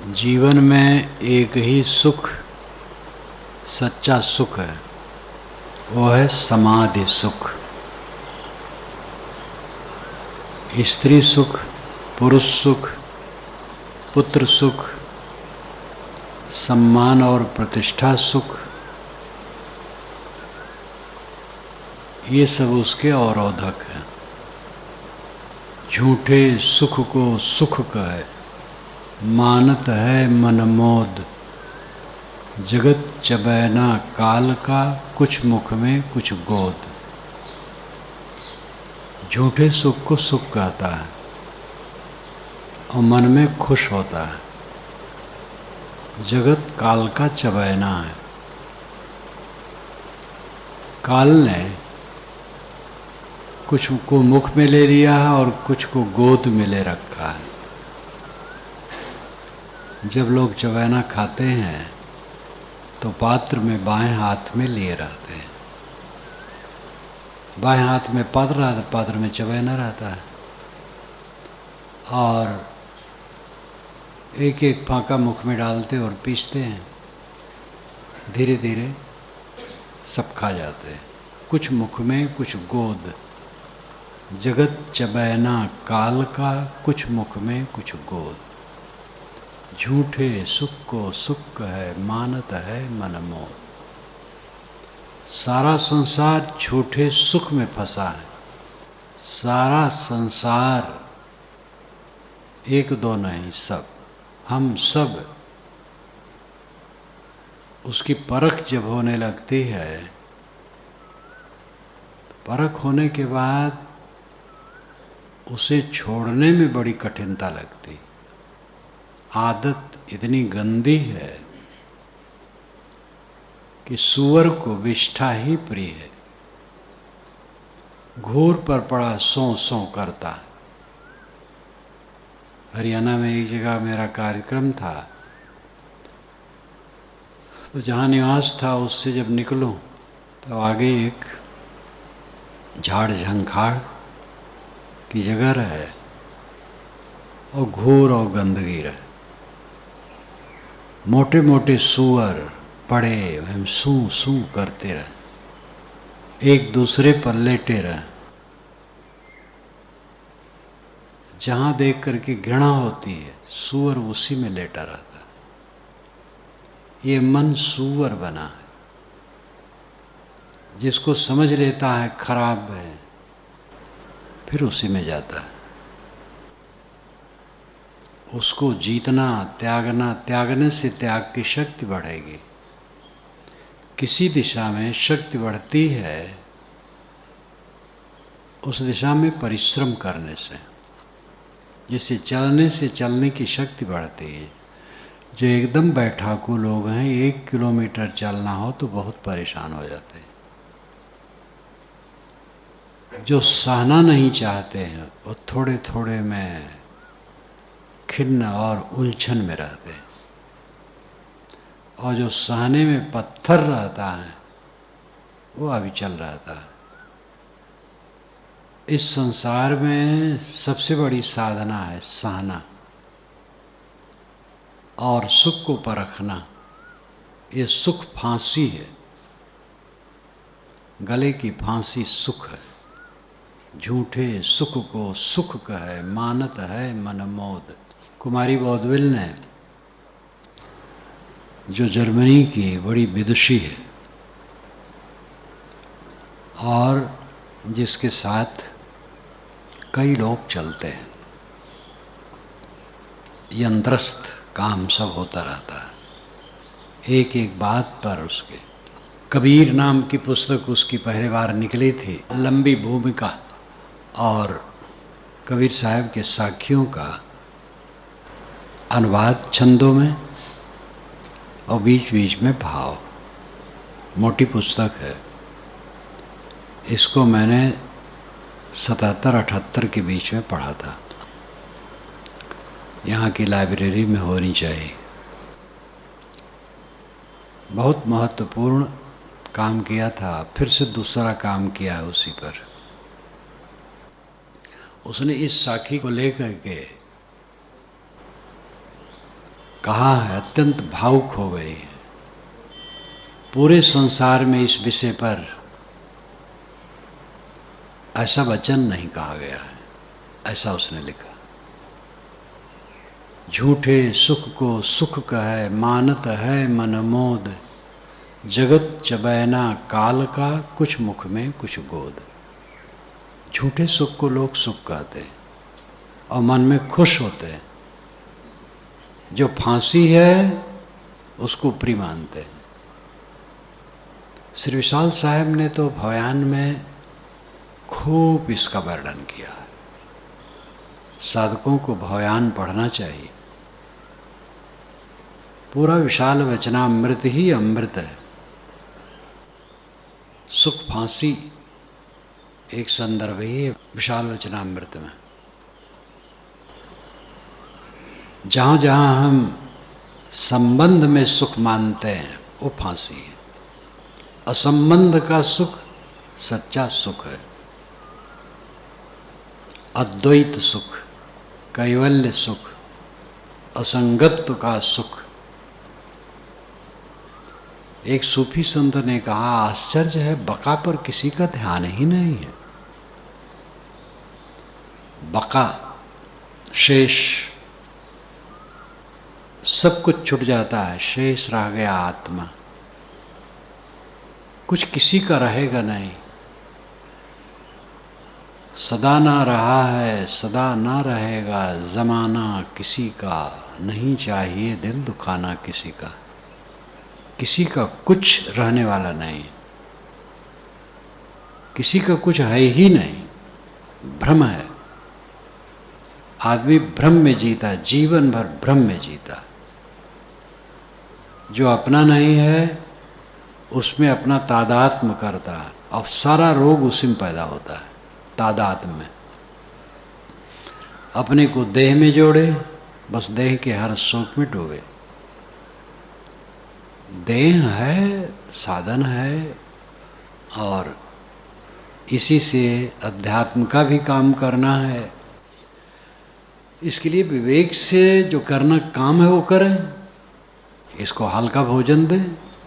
जीवन में एक ही सुख सच्चा सुख है, वो है समाधि सुख। स्त्री सुख, पुरुष सुख, पुत्र सुख, सम्मान और प्रतिष्ठा सुख, ये सब उसके अवरोधक हैं। झूठे सुख को सुख कहे, मानत है मनमोद। जगत चबैना काल का, कुछ मुख में कुछ गोद। झूठे सुख को सुख कहता है और मन में खुश होता है। जगत काल का चबैना है। काल ने कुछ को मुख में ले लिया है और कुछ को गोद में ले रखा है। जब लोग चबैना खाते हैं तो पात्र में बाएं हाथ में लिए रहते हैं। बाएं हाथ में पात्र रहता, पात्र में चबैना रहता है और एक एक फांका मुख में डालते और पीसते हैं। धीरे धीरे सब खा जाते हैं। कुछ मुख में कुछ गोद। जगत चबैना काल का, कुछ मुख में कुछ गोद। झूठे सुख को सुख कहे, मानत है मनमोद। सारा संसार झूठे सुख में फंसा है। सारा संसार, एक दो नहीं, सब, हम सब। उसकी परख जब होने लगती है, परख होने के बाद उसे छोड़ने में बड़ी कठिनता लगती। आदत इतनी गंदी है कि सूअर को विष्ठा ही प्रिय है। घूर पर पड़ा सौं सौं करता है। हरियाणा में एक जगह मेरा कार्यक्रम था, तो जहाँ निवास था उससे जब निकलूं तो आगे एक झाड़ झंखाड़ की जगह रहे और घूर और गंदगी रहे। मोटे मोटे सूअर पड़े हम सूं सूं करते रहे, एक दूसरे पर लेटे रहे। जहाँ देख करके घृणा होती है, सूअर उसी में लेटा रहता है। ये मन सूअर बना है। जिसको समझ लेता है खराब है, फिर उसी में जाता है। उसको जीतना, त्यागना, त्यागने से त्याग की शक्ति बढ़ेगी। किसी दिशा में शक्ति बढ़ती है, उस दिशा में परिश्रम करने से। जिससे चलने से चलने की शक्ति बढ़ती है। जो एकदम बैठाकू लोग हैं, 1 किलोमीटर चलना हो तो बहुत परेशान हो जाते हैं। जो सहना नहीं चाहते हैं, वो थोड़े थोड़े में खिन्न और उलझन में रहते हैं। और जो सहने में पत्थर रहता है, वो अविचल रहता है। इस संसार में सबसे बड़ी साधना है सहना और सुख को परखना। ये सुख फांसी है। गले की फांसी सुख है। झूठे सुख को सुख कहे, मानत है मनमोद। कुमारी बौद्विल ने, जो जर्मनी की बड़ी विदुषी है और जिसके साथ कई लोग चलते हैं, यंत्रस्थ काम सब होता रहता है। एक एक बात पर उसके। कबीर नाम की पुस्तक उसकी पहली बार निकली थी, लंबी भूमिका, और कबीर साहब के साखियों का अनुवाद छंदों में और बीच बीच में भाव। मोटी पुस्तक है। इसको मैंने 77-78 के बीच में पढ़ा था। यहाँ की लाइब्रेरी में होनी चाहिए। बहुत महत्वपूर्ण काम किया था। फिर से दूसरा काम किया है उसी पर। उसने इस साखी को लेकर के कहा है, अत्यंत भावुक हो गई है। पूरे संसार में इस विषय पर ऐसा वचन नहीं कहा गया है, ऐसा उसने लिखा। झूठे सुख को सुख कहे, मानत है मन मोद, जगत चबैना काल का, कुछ मुख में कुछ गोद। झूठे सुख को लोग सुख कहते हैं और मन में खुश होते हैं। जो फांसी है उसको ऊपरी मानते हैं। श्री विशाल साहब ने तो भयान में खूब इसका वर्णन किया है। साधकों को भयान पढ़ना चाहिए। पूरा विशाल वचनामृत ही अमृत है। सुख फांसी एक संदर्भ ही है विशाल वचनामृत में। जहाँ जहाँ हम संबंध में सुख मानते हैं वो फांसी है। असंबंध का सुख सच्चा सुख है। अद्वैत सुख, कैवल्य सुख, असंगत्व का सुख। एक सूफी संत ने कहा, आश्चर्य है बका पर किसी का ध्यान ही नहीं है। बका, शेष, सब कुछ छूट जाता है, शेष रह गया आत्मा। कुछ किसी का रहेगा नहीं। सदा ना रहा है, सदा ना रहेगा, जमाना किसी का नहीं चाहिए, दिल दुखाना किसी का। किसी का कुछ रहने वाला नहीं, किसी का कुछ है ही नहीं, भ्रम है। आदमी भ्रम में जीता, जीवन भर भ्रम में जीता। जो अपना नहीं है उसमें अपना तादात्म्य करता है और सारा रोग उसी में पैदा होता है, तादात्म्य में। अपने को देह में जोड़े, बस देह के हर शोक में डूबे। देह है, साधन है और इसी से अध्यात्म का भी काम करना है। इसके लिए विवेक से जो करना काम है वो करें। इसको हल्का भोजन दें,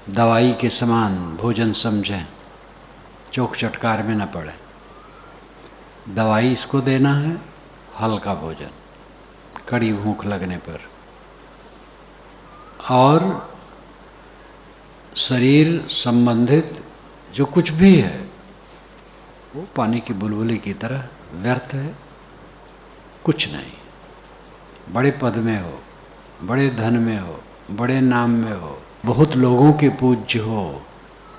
दवाई के समान भोजन समझें, चोक चटकार में न पड़े। दवाई इसको देना है, हल्का भोजन, कड़ी भूख लगने पर। और शरीर संबंधित जो कुछ भी है वो पानी की बुलबुली की तरह व्यर्थ है, कुछ नहीं। बड़े पद में हो, बड़े धन में हो, बड़े नाम में हो, बहुत लोगों के पूज्य हो,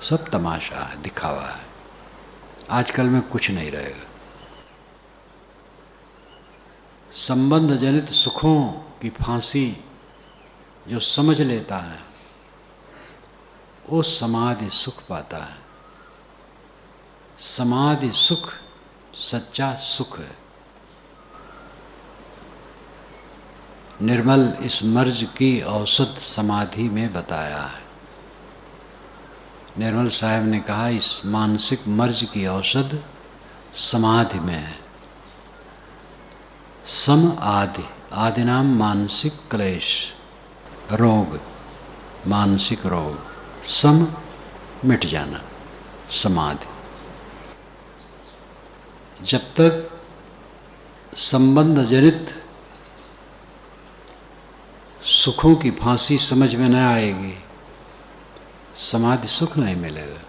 सब तमाशा है, दिखावा है। आजकल में कुछ नहीं रहेगा। संबंध जनित सुखों की फांसी जो समझ लेता है वो समाधि सुख पाता है। समाधि सुख सच्चा सुख है। निर्मल इस मर्ज की औसत समाधि में बताया है। निर्मल साहब ने कहा इस मानसिक मर्ज की औषध समाधि में है। सम आदि, आदि नाम मानसिक क्लेश, रोग, मानसिक रोग, सम मिट जाना, समाधि। जब तक संबंध जनित सुखों की फांसी समझ में न आएगी, समाधि सुख नहीं मिलेगा।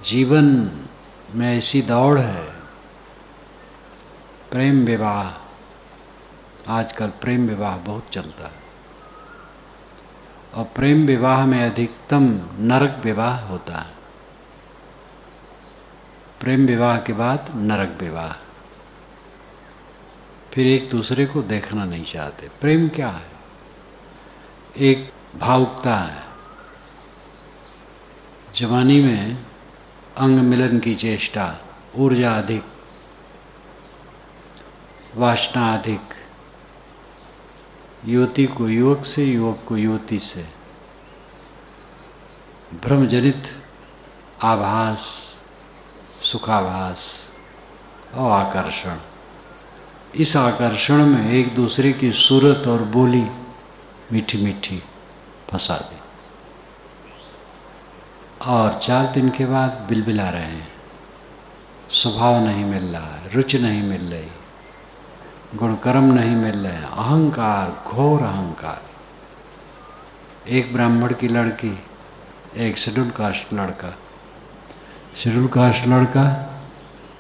जीवन में ऐसी दौड़ है, प्रेम विवाह, आजकल प्रेम विवाह बहुत चलता है और प्रेम विवाह में अधिकतम नरक विवाह होता है। प्रेम विवाह के बाद नरक विवाह, फिर एक दूसरे को देखना नहीं चाहते। प्रेम क्या है? एक भावुकता है। जवानी में अंग मिलन की चेष्टा, ऊर्जा अधिक, वासना अधिक, युवती को युवक से, युवक को युवती से, भ्रमजनित आभास, सुखाभास और आकर्षण, इस आकर्षण में एक दूसरे की सूरत और बोली मीठी मीठी फंसा दी, और 4 दिन के बाद बिलबिला रहे हैं। स्वभाव नहीं मिल रहा है, रुचि नहीं मिल रही, गुणकर्म नहीं मिल रहे हैं, अहंकार, घोर अहंकार। एक ब्राह्मण की लड़की, एक शेड्यूल कास्ट लड़का। शेड्यूल कास्ट लड़का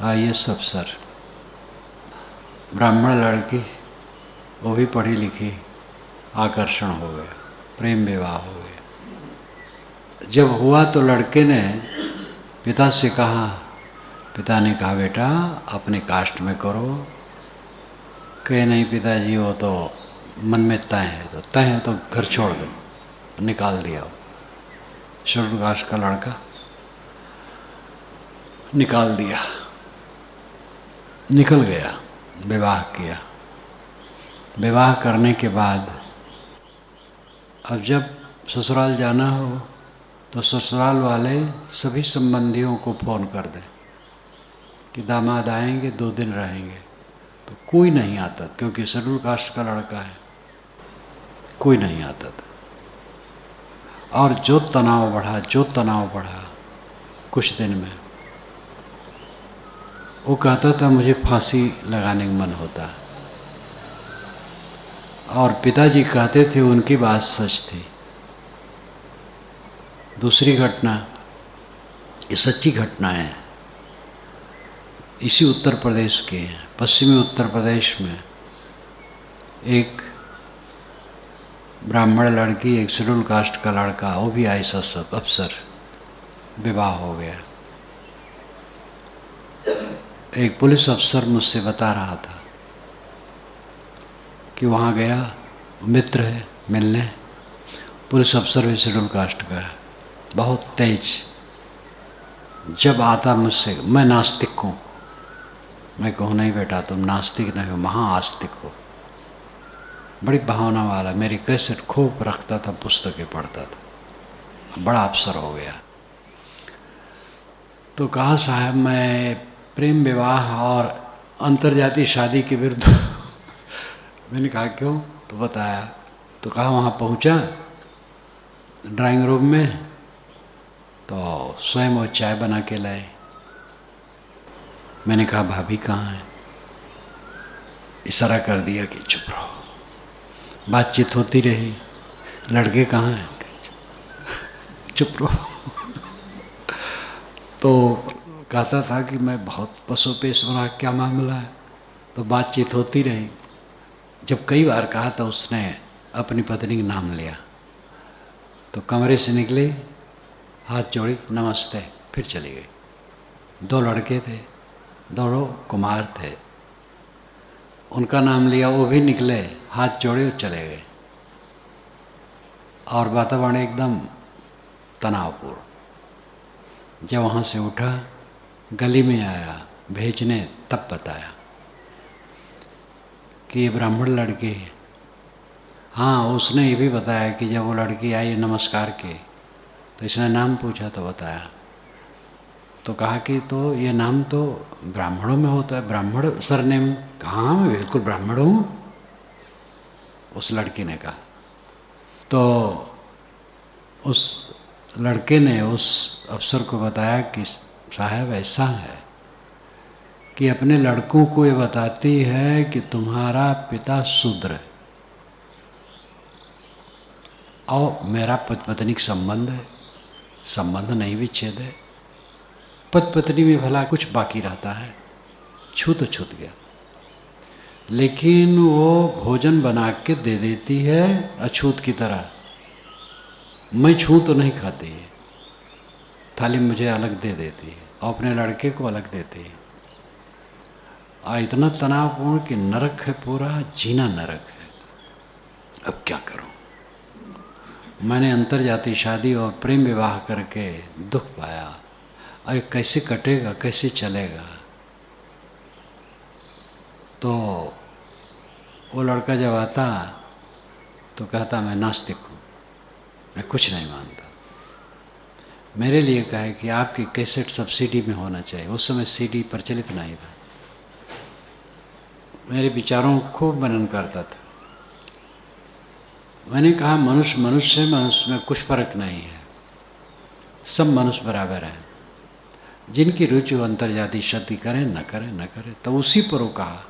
IAS अफसर, ब्राह्मण लड़की वो भी पढ़ी लिखी, आकर्षण हो गया, प्रेम विवाह हो गया। जब हुआ तो लड़के ने पिता से कहा, पिता ने कहा बेटा अपने कास्ट में करो। कहे नहीं पिताजी वो तो मन में तय है, तो तय है तो घर छोड़ दो, निकाल दिया। शेड्यूल कास्ट का लड़का निकाल दिया, निकल गया, विवाह किया। विवाह करने के बाद अब जब ससुराल जाना हो तो ससुराल वाले सभी संबंधियों को फ़ोन कर दें कि दामाद आएंगे, 2 दिन रहेंगे। तो कोई नहीं आता, क्योंकि शेड्यूल कास्ट का लड़का है, कोई नहीं आता था। और जो तनाव बढ़ा कुछ दिन में, वो कहता था मुझे फांसी लगाने का मन होता है। और पिताजी कहते थे उनकी बात सच थी। दूसरी घटना, ये सच्ची घटनाएं हैं, इसी उत्तर प्रदेश के हैं। पश्चिमी उत्तर प्रदेश में एक ब्राह्मण लड़की, एक शेड्यूल कास्ट का लड़का, वो भी IAS अफसर, विवाह हो गया। एक पुलिस अफसर मुझसे बता रहा था कि वहाँ गया, मित्र है मिलने, पुलिस अफसर भी शेड्यूल कास्ट का है, बहुत तेज। जब आता मुझसे, मैं नास्तिक हूँ, मैं कहूँ नहीं बेटा तुम नास्तिक नहीं हो, महाआस्तिक हो। बड़ी भावना वाला, मेरी कैसेट खूब रखता था, पुस्तकें पढ़ता था, बड़ा अफसर हो गया। तो कहा साहब मैं प्रेम विवाह और अंतर्जातीय शादी के विरुद्ध। मैंने कहा क्यों? तो बताया। तो कहा वहाँ पहुँचा ड्राइंग रूम में, तो स्वयं वो चाय बना के लाए। मैंने कहा भाभी कहाँ है? इशारा कर दिया कि चुप रहो। बातचीत होती रही, लड़के कहाँ हैं? चुप रहो। तो कहता था कि मैं बहुत पसोपेश बना, क्या मामला है? तो बातचीत होती रही। जब कई बार कहा तो उसने अपनी पत्नी का नाम लिया। तो कमरे से निकले, हाथ जोड़ी, नमस्ते, फिर चली गई। 2 लड़के थे, दोनों कुमार थे, उनका नाम लिया, वो भी निकले, हाथ जोड़े और चले गए। और वातावरण एकदम तनावपूर्ण। जब वहाँ से उठा, गली में आया भेजने, तब बताया कि ये ब्राह्मण लड़की है। हाँ, उसने ये भी बताया कि जब वो लड़की आई नमस्कार की, तो इसने नाम पूछा तो बताया। तो कहा कि तो ये नाम तो ब्राह्मणों में होता है, ब्राह्मण सरनेम। कहाँ, मैं बिल्कुल ब्राह्मण हूँ, उस लड़की ने कहा। तो उस लड़के ने उस अफसर को बताया कि साहब ऐसा है कि अपने लड़कों को ये बताती है कि तुम्हारा पिता शूद्र है और मेरा पति पत्नी का संबंध है, संबंध नहीं विच्छेद है। पति पत्नी में भला कुछ बाकी रहता है, छू तो छूट गया, लेकिन वो भोजन बना के दे देती है अछूत की तरह। मैं छू तो नहीं खाती है, थाली मुझे अलग दे देती है और अपने लड़के को अलग देती है। इतना तनावपूर्ण कि नरक है, पूरा जीना नरक है। अब क्या करूं? मैंने अंतर्जातीय शादी और प्रेम विवाह करके दुख पाया। अरे कैसे कटेगा, कैसे चलेगा? तो वो लड़का जब आता तो कहता मैं नास्तिक हूँ, मैं कुछ नहीं मानता। मेरे लिए कहे कि आपकी कैसेट सब CD में होना चाहिए। उस समय CD प्रचलित नहीं था, मेरे विचारों को खूब मनन करता था। मैंने कहा मनुष्य में कुछ फर्क नहीं है, सब मनुष्य बराबर हैं। जिनकी रुचि हो अंतर्जातीय शादी करें न करें न करें। तो उसी पर वो कहा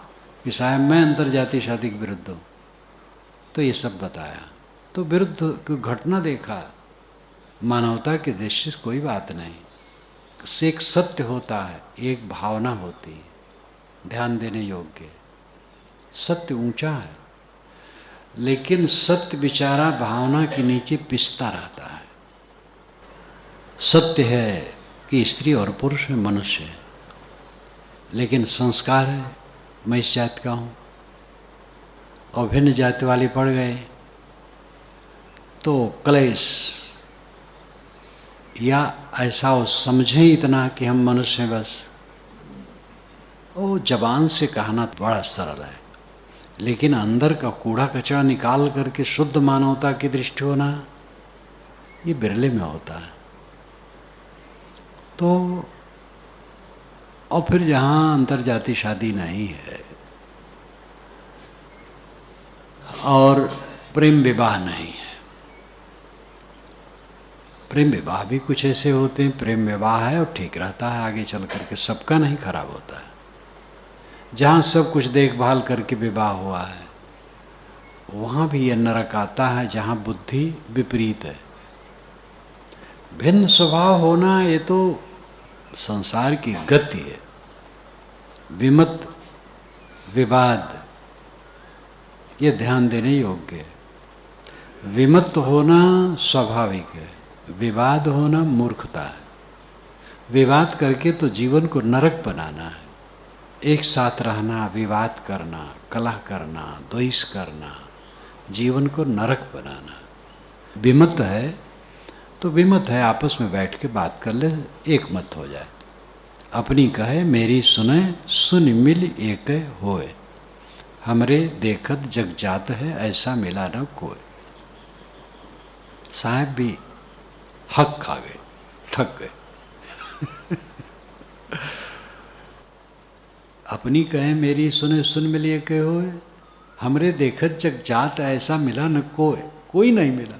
कि साहब मैं अंतर्जातीय शादी के विरुद्ध हूँ। तो ये सब बताया, तो विरुद्ध की घटना देखा। मानवता की दृष्टि से कोई बात नहीं, से एक सत्य होता है, एक भावना होती है ध्यान देने योग्य। सत्य ऊंचा है, लेकिन सत्य विचारा भावना के नीचे पिसता रहता है। सत्य है कि स्त्री और पुरुष है, मनुष्य है, लेकिन संस्कार है मैं इस जाति का हूँ और भिन्न जाति वाले पड़ गए तो क्लेश, या ऐसा वो समझें इतना कि हम मनुष्य हैं बस। वो जबान से कहना बड़ा सरल है, लेकिन अंदर का कूड़ा कचरा निकाल करके शुद्ध मानवता की दृष्टि होना ये बिरले में होता है। तो और फिर जहाँ अंतर्जातीय शादी नहीं है और प्रेम विवाह नहीं है, प्रेम विवाह भी कुछ ऐसे होते हैं, प्रेम विवाह है और ठीक रहता है आगे चल करके, सबका नहीं खराब होता है। जहाँ सब कुछ देखभाल करके विवाह हुआ है वहाँ भी यह नरक आता है जहाँ बुद्धि विपरीत है। भिन्न स्वभाव होना ये तो संसार की गति है। विमत विवाद ये ध्यान देने योग्य है। विमत होना स्वाभाविक है, विवाद होना मूर्खता है। विवाद करके तो जीवन को नरक बनाना है। एक साथ रहना, विवाद करना, कलह करना, द्वेष करना, जीवन को नरक बनाना। विमत है तो विमत है, आपस में बैठ के बात कर ले, एक मत हो जाए। अपनी कहे मेरी सुने, सुन मिल एक होए। हमरे देखत जग जात है, ऐसा मिला न कोई। साहब भी हक खा गए, थक गए। अपनी कहे मेरी सुने, सुन मिल एक होए। हमरे देखत जग जात ऐसा मिला न कोई। कोई नहीं मिला,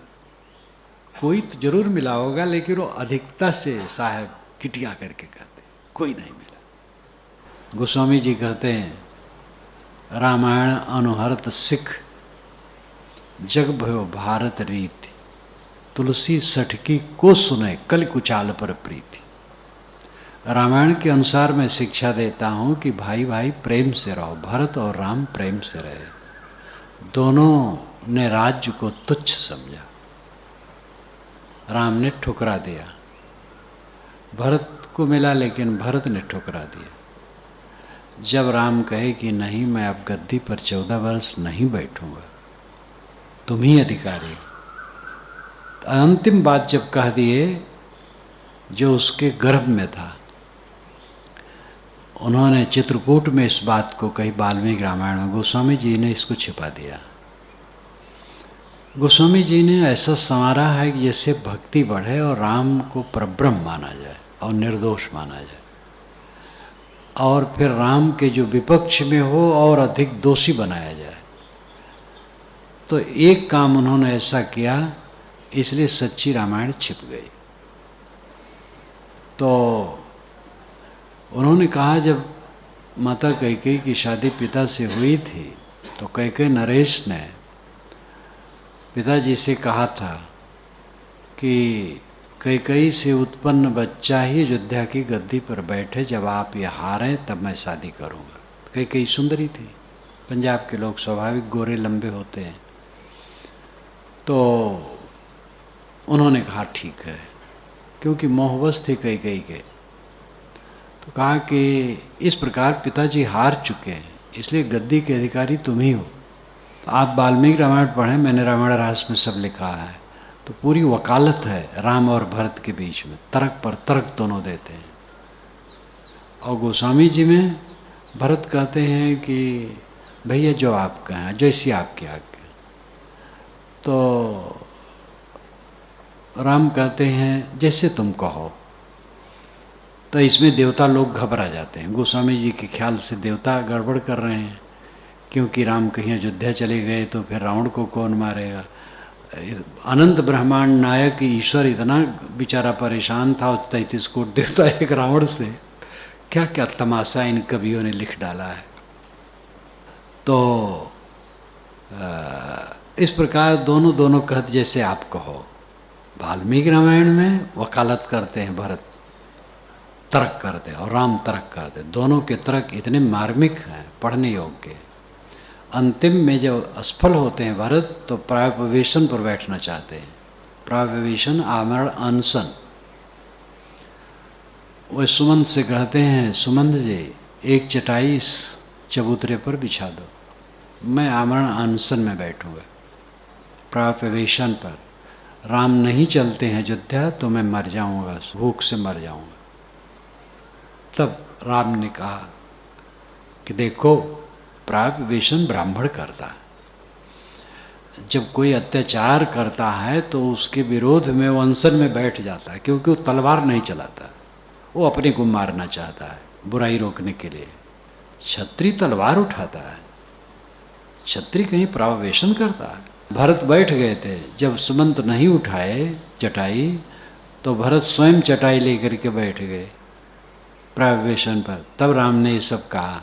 कोई तो जरूर मिला होगा, लेकिन वो अधिकता से साहब किटिया करके कहते कोई नहीं मिला। गोस्वामी जी कहते हैं रामायण अनुहरत सिख, जग भयो भारत रीति। तुलसी सठकी को सुने, कल कुचाल पर प्रीति। रामायण के अनुसार मैं शिक्षा देता हूँ कि भाई भाई प्रेम से रहो। भरत और राम प्रेम से रहे, दोनों ने राज्य को तुच्छ समझा। राम ने ठुकरा दिया, भरत को मिला लेकिन भरत ने ठुकरा दिया। जब राम कहे कि नहीं मैं अब गद्दी पर 14 वर्ष नहीं बैठूंगा, तुम ही अधिकारी, तो अंतिम बात जब कह दिए जो उसके गर्भ में था, उन्होंने चित्रकूट में इस बात को कही, वाल्मीकि रामायण में। गोस्वामी जी ने इसको छिपा दिया। गोस्वामी जी ने ऐसा संवारा है कि जैसे भक्ति बढ़े और राम को परब्रह्म माना जाए और निर्दोष माना जाए, और फिर राम के जो विपक्ष में हो और अधिक दोषी बनाया जाए। तो एक काम उन्होंने ऐसा किया, इसलिए सच्ची रामायण छिप गई। तो उन्होंने कहा जब माता कैकेयी की शादी पिता से हुई थी तो कैकेयी नरेश ने पिताजी से कहा था कि कैकेयी से उत्पन्न बच्चा ही अयोध्या की गद्दी पर बैठे, जब आप ये हारें तब मैं शादी करूँगा। कैकेयी सुंदरी थी, पंजाब के लोग स्वाभाविक गोरे लंबे होते हैं। तो उन्होंने कहा ठीक है, क्योंकि मोहवश थे कैकेयी के। तो कहा कि इस प्रकार पिताजी हार चुके हैं, इसलिए गद्दी के अधिकारी तुम ही हो। तो आप वाल्मीकि रामायण पढ़ें, मैंने रामायण रहस्य में सब लिखा है। तो पूरी वकालत है राम और भरत के बीच में, तर्क पर तर्क दोनों देते हैं। और गोस्वामी जी में भरत कहते हैं कि भैया जो आप कहें, जैसी आपकी आज्ञा। तो राम कहते हैं जैसे तुम कहो। तो इसमें देवता लोग घबरा जाते हैं। गोस्वामी जी के ख्याल से देवता गड़बड़ कर रहे हैं, क्योंकि राम कहीं अयोध्या चले गए तो फिर रावण को कौन मारेगा। अनंत ब्रह्मांड नायक ईश्वर इतना बेचारा परेशान था 33 कोट देवता एक रावण से। क्या क्या तमाशा इन कवियों ने लिख डाला है। तो इस प्रकार दोनों दोनों कहत जैसे आप कहो। वाल्मीकि रामायण में वकालत करते हैं भरत, तर्क करते हैं, और राम तर्क करते हैं। दोनों के तर्क इतने मार्मिक हैं, पढ़ने योग्य। अंतिम में जब असफल होते हैं भरत तो प्रायोपवेशन पर बैठना चाहते हैं। प्रायोपवेशन आमरण अनशन। वो सुमंत से कहते हैं, सुमंत जी एक चटाई इस चबूतरे पर बिछा दो, मैं आमरण अनशन में बैठूंगा प्रायोपवेशन पर। राम नहीं चलते हैं अयोध्या तो मैं मर जाऊंगा, भूख से मर जाऊंगा। तब राम ने कहा कि देखो प्रायोपवेशन ब्राह्मण करता है। जब कोई अत्याचार करता है तो उसके विरोध में वो अनशन में बैठ जाता है, क्योंकि वो तलवार नहीं चलाता, वो अपने को मारना चाहता है बुराई रोकने के लिए। क्षत्रिय तलवार उठाता है, क्षत्रिय कहीं प्रायोपवेशन करता है। भरत बैठ गए थे, जब सुमंत नहीं उठाए चटाई तो भरत स्वयं चटाई लेकर के बैठ गए प्रायोपवेशन पर। तब राम ने ये सब कहा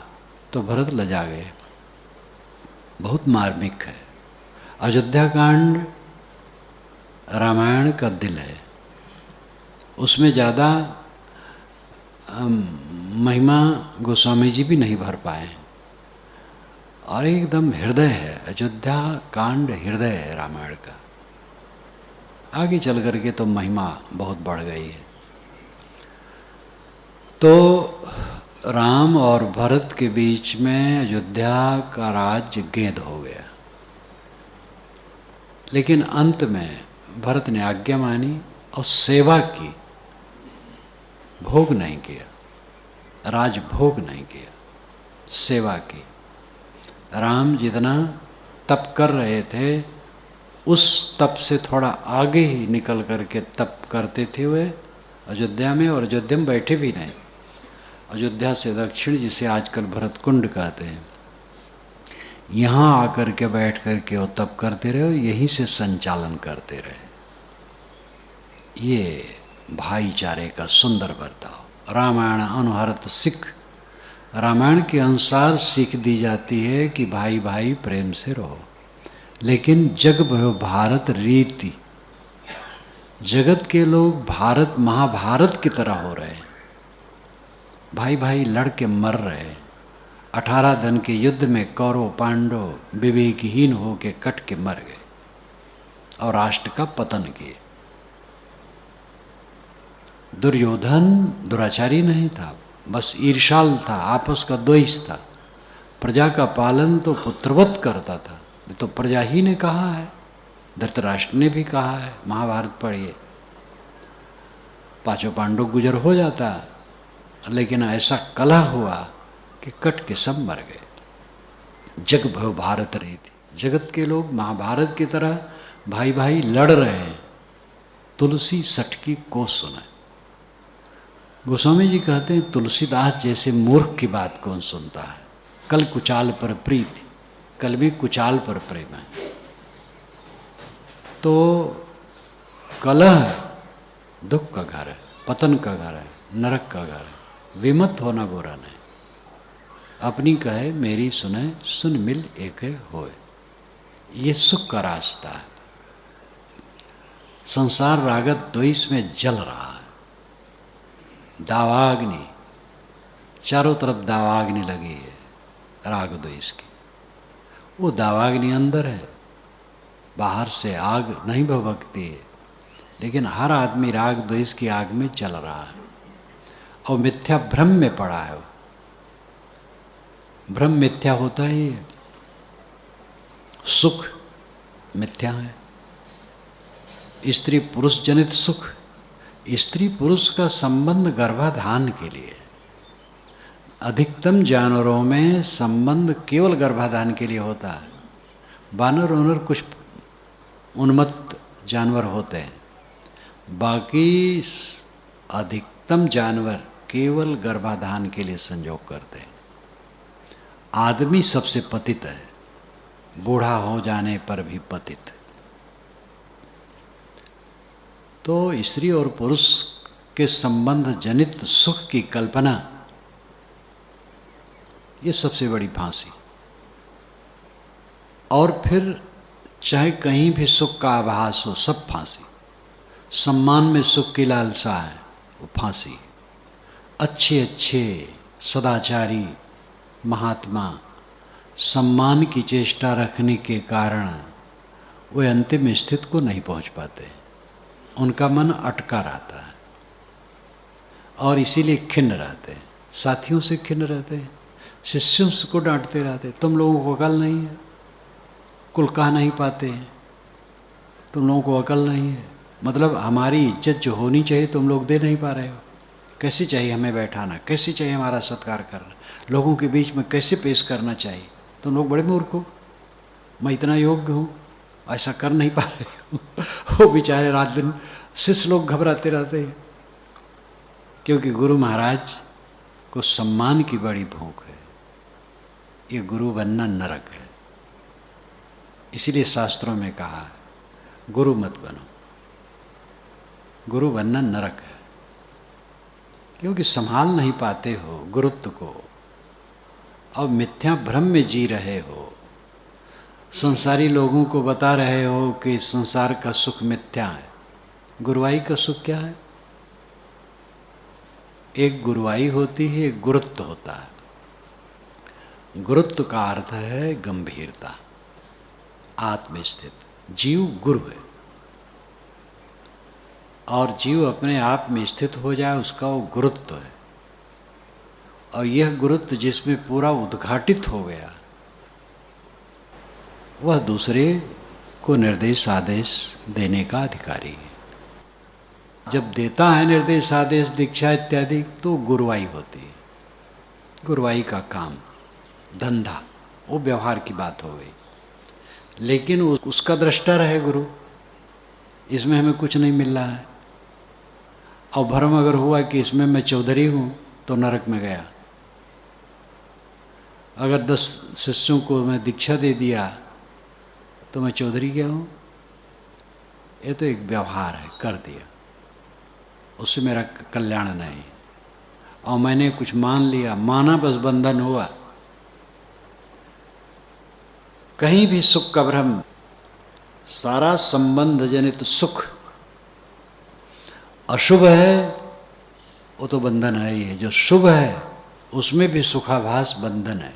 तो भरत लजा गए। बहुत मार्मिक है। अयोध्या कांड रामायण का दिल है। उसमें ज़्यादा महिमा गोस्वामी जी भी नहीं भर पाए, और एकदम हृदय है। अयोध्या कांड हृदय है रामायण का। आगे चल करके तो महिमा बहुत बढ़ गई है। तो राम और भरत के बीच में अयोध्या का राज्य गेंद हो गया। लेकिन अंत में भरत ने आज्ञा मानी और सेवा की, भोग नहीं किया, राजभोग नहीं किया, सेवा की। राम जितना तप कर रहे थे उस तप से थोड़ा आगे ही निकल करके तप करते थे वे अयोध्या में, और अयोध्या में बैठे भी नहीं। अयोध्या से दक्षिण, जिसे आजकल भरत कुंड कहते हैं, यहाँ आकर के बैठ करके वो तप करते रहे, यहीं से संचालन करते रहे। ये भाईचारे का सुंदर बर्ताव। रामायण अनुहरत सिख, रामायण के अनुसार सीख दी जाती है कि भाई भाई प्रेम से रहो। लेकिन जग भयो भारत रीति, जगत के लोग भारत महाभारत की तरह हो रहे हैं। भाई भाई लड़ के मर रहे हैं। 18 दिन के युद्ध में कौरव पांडव विवेकहीन होके कट के मर गए और राष्ट्र का पतन किए। दुर्योधन दुराचारी नहीं था, बस ईर्ष्याल था, आपस का द्वेष था। प्रजा का पालन तो पुत्रवत करता था, ये तो प्रजा ही ने कहा है, धृतराष्ट्र ने भी कहा है। महाभारत पढ़िए, 5 पांडव गुजर हो जाता, लेकिन ऐसा कलह हुआ कि कट के सब मर गए। जग भव भारत रही थी, जगत के लोग महाभारत की तरह भाई भाई लड़ रहे हैं। तुलसी सटकी को सुने। गोस्वामी जी कहते हैं तुलसीदास जैसे मूर्ख की बात कौन सुनता है। कल कुचाल पर प्रीति, कल भी कुचाल पर प्रेम है। तो कलह दुख का घर है, पतन का घर है, नरक का घर है। विमत होना बुरा नहीं। अपनी कहे मेरी सुने, सुन मिल एक होए, ये सुख का रास्ता है। संसार रागत द्वेष में जल रहा है, दावाग्नि, चारों तरफ दावाग्नि लगी है राग द्वेष की। वो दावाग्नि अंदर है, बाहर से आग नहीं भभकती है, लेकिन हर आदमी राग द्वेष की आग में जल रहा है और मिथ्या भ्रम में पड़ा है। भ्रम मिथ्या होता ही है, सुख मिथ्या है। स्त्री पुरुष जनित सुख, स्त्री पुरुष का संबंध गर्भाधान के लिए। अधिकतम जानवरों में संबंध केवल गर्भाधान के लिए होता है। बानर ओनर कुछ उन्मत्त जानवर होते हैं, बाकी अधिकतम जानवर केवल गर्भाधान के लिए संयोग करते हैं। आदमी सबसे पतित है, बूढ़ा हो जाने पर भी पतित। तो स्त्री और पुरुष के संबंध जनित सुख की कल्पना, ये सबसे बड़ी फांसी। और फिर चाहे कहीं भी सुख का आभास हो, सब फांसी। सम्मान में सुख की लालसा है, वो फांसी। अच्छे अच्छे सदाचारी महात्मा सम्मान की चेष्टा रखने के कारण वे अंतिम स्थिति को नहीं पहुंच पाते, उनका मन अटका रहता है और इसीलिए खिन्न रहते हैं, साथियों से खिन्न रहते हैं, शिष्यों को डांटते रहते, तुम लोगों को अकल नहीं है, कुल कह नहीं पाते हैं, तुम लोगों को अकल नहीं है। मतलब हमारी इज्जत जो होनी चाहिए तुम लोग दे नहीं पा रहे हो। कैसे चाहिए हमें बैठाना, कैसे चाहिए हमारा सत्कार करना, लोगों के बीच में कैसे पेश करना चाहिए, तुम लोग बड़े मूर्ख हो, मैं इतना योग्य हूँ, ऐसा कर नहीं पा रहे हो। वो बेचारे रात दिन शिष्य लोग घबराते रहते हैं, क्योंकि गुरु महाराज को सम्मान की बड़ी भूख है। ये गुरु बनना नरक है। इसीलिए शास्त्रों में कहा है गुरु मत बनो, गुरु बनना नरक है, क्योंकि संभाल नहीं पाते हो गुरुत्व को और मिथ्या भ्रम में जी रहे हो। संसारी लोगों को बता रहे हो कि संसार का सुख मिथ्या है। गुरुवाई का सुख क्या है? एक गुरुवाई होती है, एक गुरुत्व होता है। गुरुत्व का अर्थ है गंभीरता, आत्मस्थित। जीव गुरु है और जीव अपने आप में स्थित हो जाए, उसका वो गुरुत्व है। और यह गुरुत्व जिसमें पूरा उद्घाटित हो गया, वह दूसरे को निर्देश आदेश देने का अधिकारी है। जब देता है निर्देश आदेश दीक्षा इत्यादि तो गुरुवाई होती है। गुरुवाई का काम धंधा, वो व्यवहार की बात हो गई, लेकिन उसका दृष्टा रहे गुरु, इसमें हमें कुछ नहीं मिल रहा है। और भ्रम अगर हुआ कि इसमें मैं चौधरी हूँ तो नरक में गया। अगर 10 शिष्यों को मैं दीक्षा दे दिया तो मैं चौधरी क्या हूँ? ये तो एक व्यवहार है, कर दिया, उससे मेरा कल्याण नहीं। और मैंने कुछ मान लिया, माना बस बंधन हुआ। कहीं भी सुख का भ्रम, सारा संबंध जनित सुख अशुभ है, वो तो बंधन है ही है। जो शुभ है उसमें भी सुखाभास बंधन है।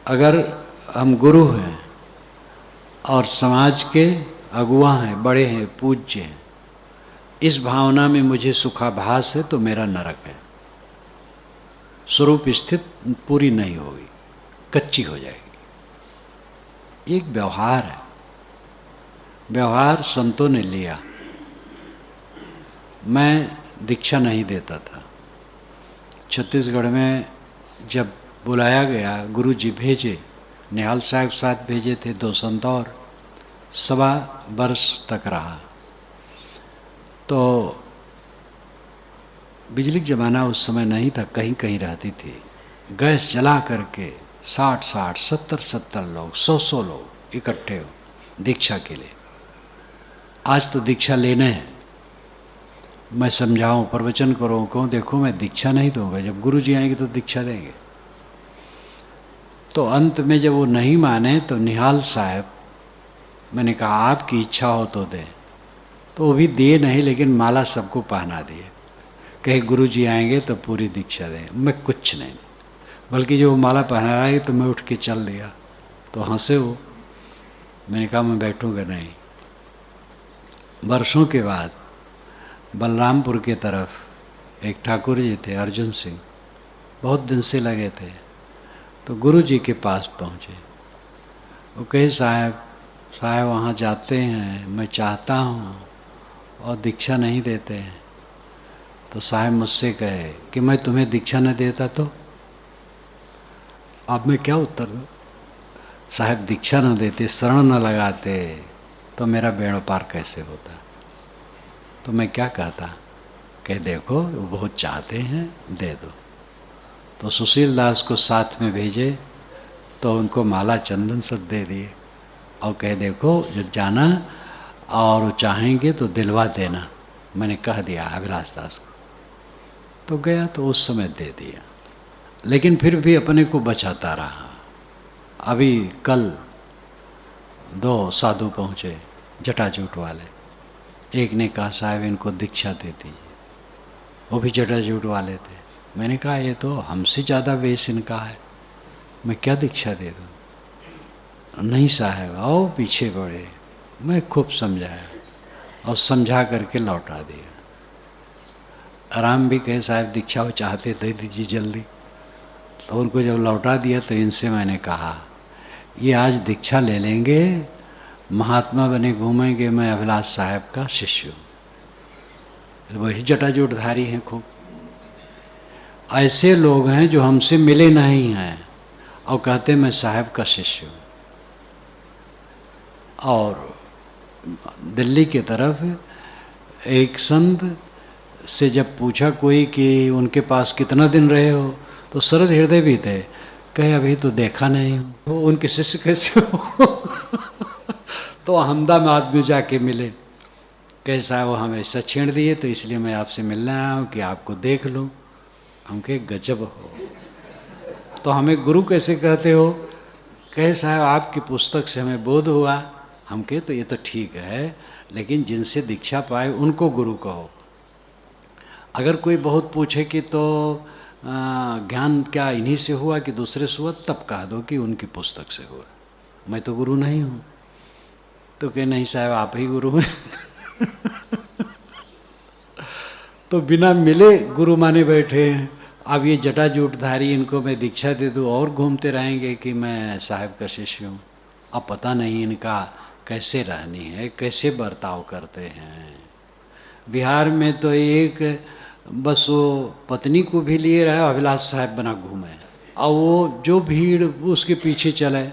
अगर हम गुरु हैं और समाज के अगुआ हैं, बड़े हैं, पूज्य हैं, इस भावना में मुझे सुखाभास है तो मेरा नरक है। स्वरूप स्थित पूरी नहीं होगी, कच्ची हो जाएगी। एक व्यवहार है, व्यवहार संतों ने लिया। मैं दीक्षा नहीं देता था। छत्तीसगढ़ में जब बुलाया गया, गुरु जी भेजे, निहाल साहब साथ भेजे थे, 2 संत और, 1.25 वर्ष तक रहा। तो बिजली का ज़माना उस समय नहीं था, कहीं कहीं रहती थी। गैस जला करके 60-60, 70-70 लोग, 100-100 लोग इकट्ठे हो दीक्षा के लिए। आज तो दीक्षा लेने हैं, मैं समझाऊं, प्रवचन करूं, कहूं देखो मैं दीक्षा नहीं दूंगा, जब गुरु जी आएंगे तो दीक्षा देंगे। तो अंत में जब वो नहीं माने तो निहाल साहब, मैंने कहा आपकी इच्छा हो तो दें, तो वो भी दिए नहीं, लेकिन माला सबको पहना दिए। कहे गुरु जी आएंगे तो पूरी दीक्षा दें। मैं कुछ नहीं, बल्कि जो माला पहनाए तो मैं उठ के चल दिया। तो हंसे वो, मैंने कहा मैं बैठूंगा नहीं। वर्षों के बाद बलरामपुर के तरफ एक ठाकुर जी थे, अर्जुन सिंह, बहुत दिन से लगे थे, तो गुरु जी के पास पहुँचे। वो कहे साहब वहाँ जाते हैं, मैं चाहता हूँ और दीक्षा नहीं देते हैं। तो साहब मुझसे कहे कि मैं तुम्हें दीक्षा न देता तो? अब मैं क्या उत्तर दूँ? साहब दीक्षा न देते, शरण न लगाते तो मेरा बेड़ा पार कैसे होता? तो मैं क्या कहता? कह देखो वो बहुत चाहते हैं, दे दो। तो सुशील दास को साथ में भेजे, तो उनको माला चंदन सब दे दिए और कहे देखो जब जाना और चाहेंगे तो दिलवा देना। मैंने कह दिया अभिलाष दास को। तो गया तो उस समय दे दिया, लेकिन फिर भी अपने को बचाता रहा। अभी कल 2 साधु पहुँचे जटाजूट वाले। एक ने कहा साहब इनको दीक्षा दे दीजिए, वो भी जटाजूट वाले थे। मैंने कहा ये तो हमसे ज़्यादा वेश इनका है, मैं क्या दीक्षा दे दूँ। नहीं साहब आओ पीछे पड़े। मैं खूब समझाया और समझा करके लौटा दिया। राम भी कहे साहब दीक्षा वो चाहते दे दीजिए जल्दी। तो उनको जब लौटा दिया तो इनसे मैंने कहा ये आज दीक्षा ले लेंगे, महात्मा बने घूमेंगे, मैं अभिलाष साहब का शिष्य हूँ। वही जटाजूटधारी हैं खूब। ऐसे लोग हैं जो हमसे मिले नहीं हैं और कहते मैं साहब का शिष्य हूँ। और दिल्ली की तरफ एक संत से जब पूछा कोई कि उनके पास कितना दिन रहे हो, तो सरल हृदय भी थे, कहे अभी तो देखा नहीं हूँ। तो उनके शिष्य कैसे हो तो अहमदाबाद में जाके मिले, कहे साहब वो हमें ऐसा छेड़ दिए तो इसलिए मैं आपसे मिलने आया हूँ कि आपको देख लूँ। हम कहे गजब हो, तो हमें गुरु कैसे कहते हो। कहे साहब आपकी पुस्तक से हमें बोध हुआ। हम कहे तो ये तो ठीक है, लेकिन जिनसे दीक्षा पाए उनको गुरु कहो। अगर कोई बहुत पूछे कि तो ज्ञान क्या इन्हीं से हुआ कि दूसरे से हुआ, तब कह दो कि उनकी पुस्तक से हुआ, मैं तो गुरु नहीं हूँ। तो कहे नहीं साहब आप ही गुरु हैं तो बिना मिले गुरु माने बैठे हैं। अब ये जटाजूटधारी इनको मैं दीक्षा दे दूँ और घूमते रहेंगे कि मैं साहब का शिष्य हूँ। अब पता नहीं इनका कैसे रहनी है, कैसे बर्ताव करते हैं। बिहार में तो एक बस वो पत्नी को भी लिए रहे अभिलाष साहब बना घूमे, और वो जो भीड़ उसके पीछे चले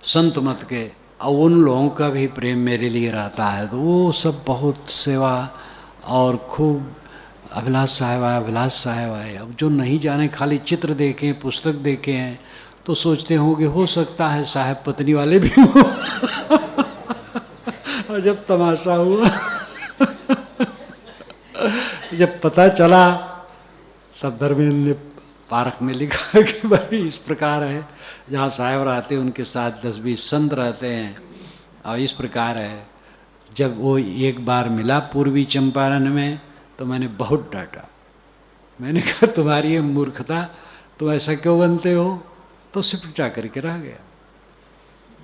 संत मत के, और उन लोगों का भी प्रेम मेरे लिए रहता है। तो वो सब बहुत सेवा और खूब अभिलाष साहब आए, अभिलाष साहब आए। अब जो नहीं जाने खाली चित्र देखे पुस्तक देखे हैं तो सोचते होंगे हो सकता है साहब पत्नी वाले भी हो और जब तमाशा हुआ जब पता चला तब धर्मेंद्र ने पारख में लिखा कि भाई इस प्रकार है, जहाँ साहब रहते हैं उनके साथ 10-20 संत रहते हैं, और इस प्रकार है। जब वो एक बार मिला पूर्वी चंपारण में तो मैंने बहुत डांटा। मैंने कहा तुम्हारी ये मूर्खता, तुम ऐसा क्यों बनते हो, तो सिपटा करके रह गया।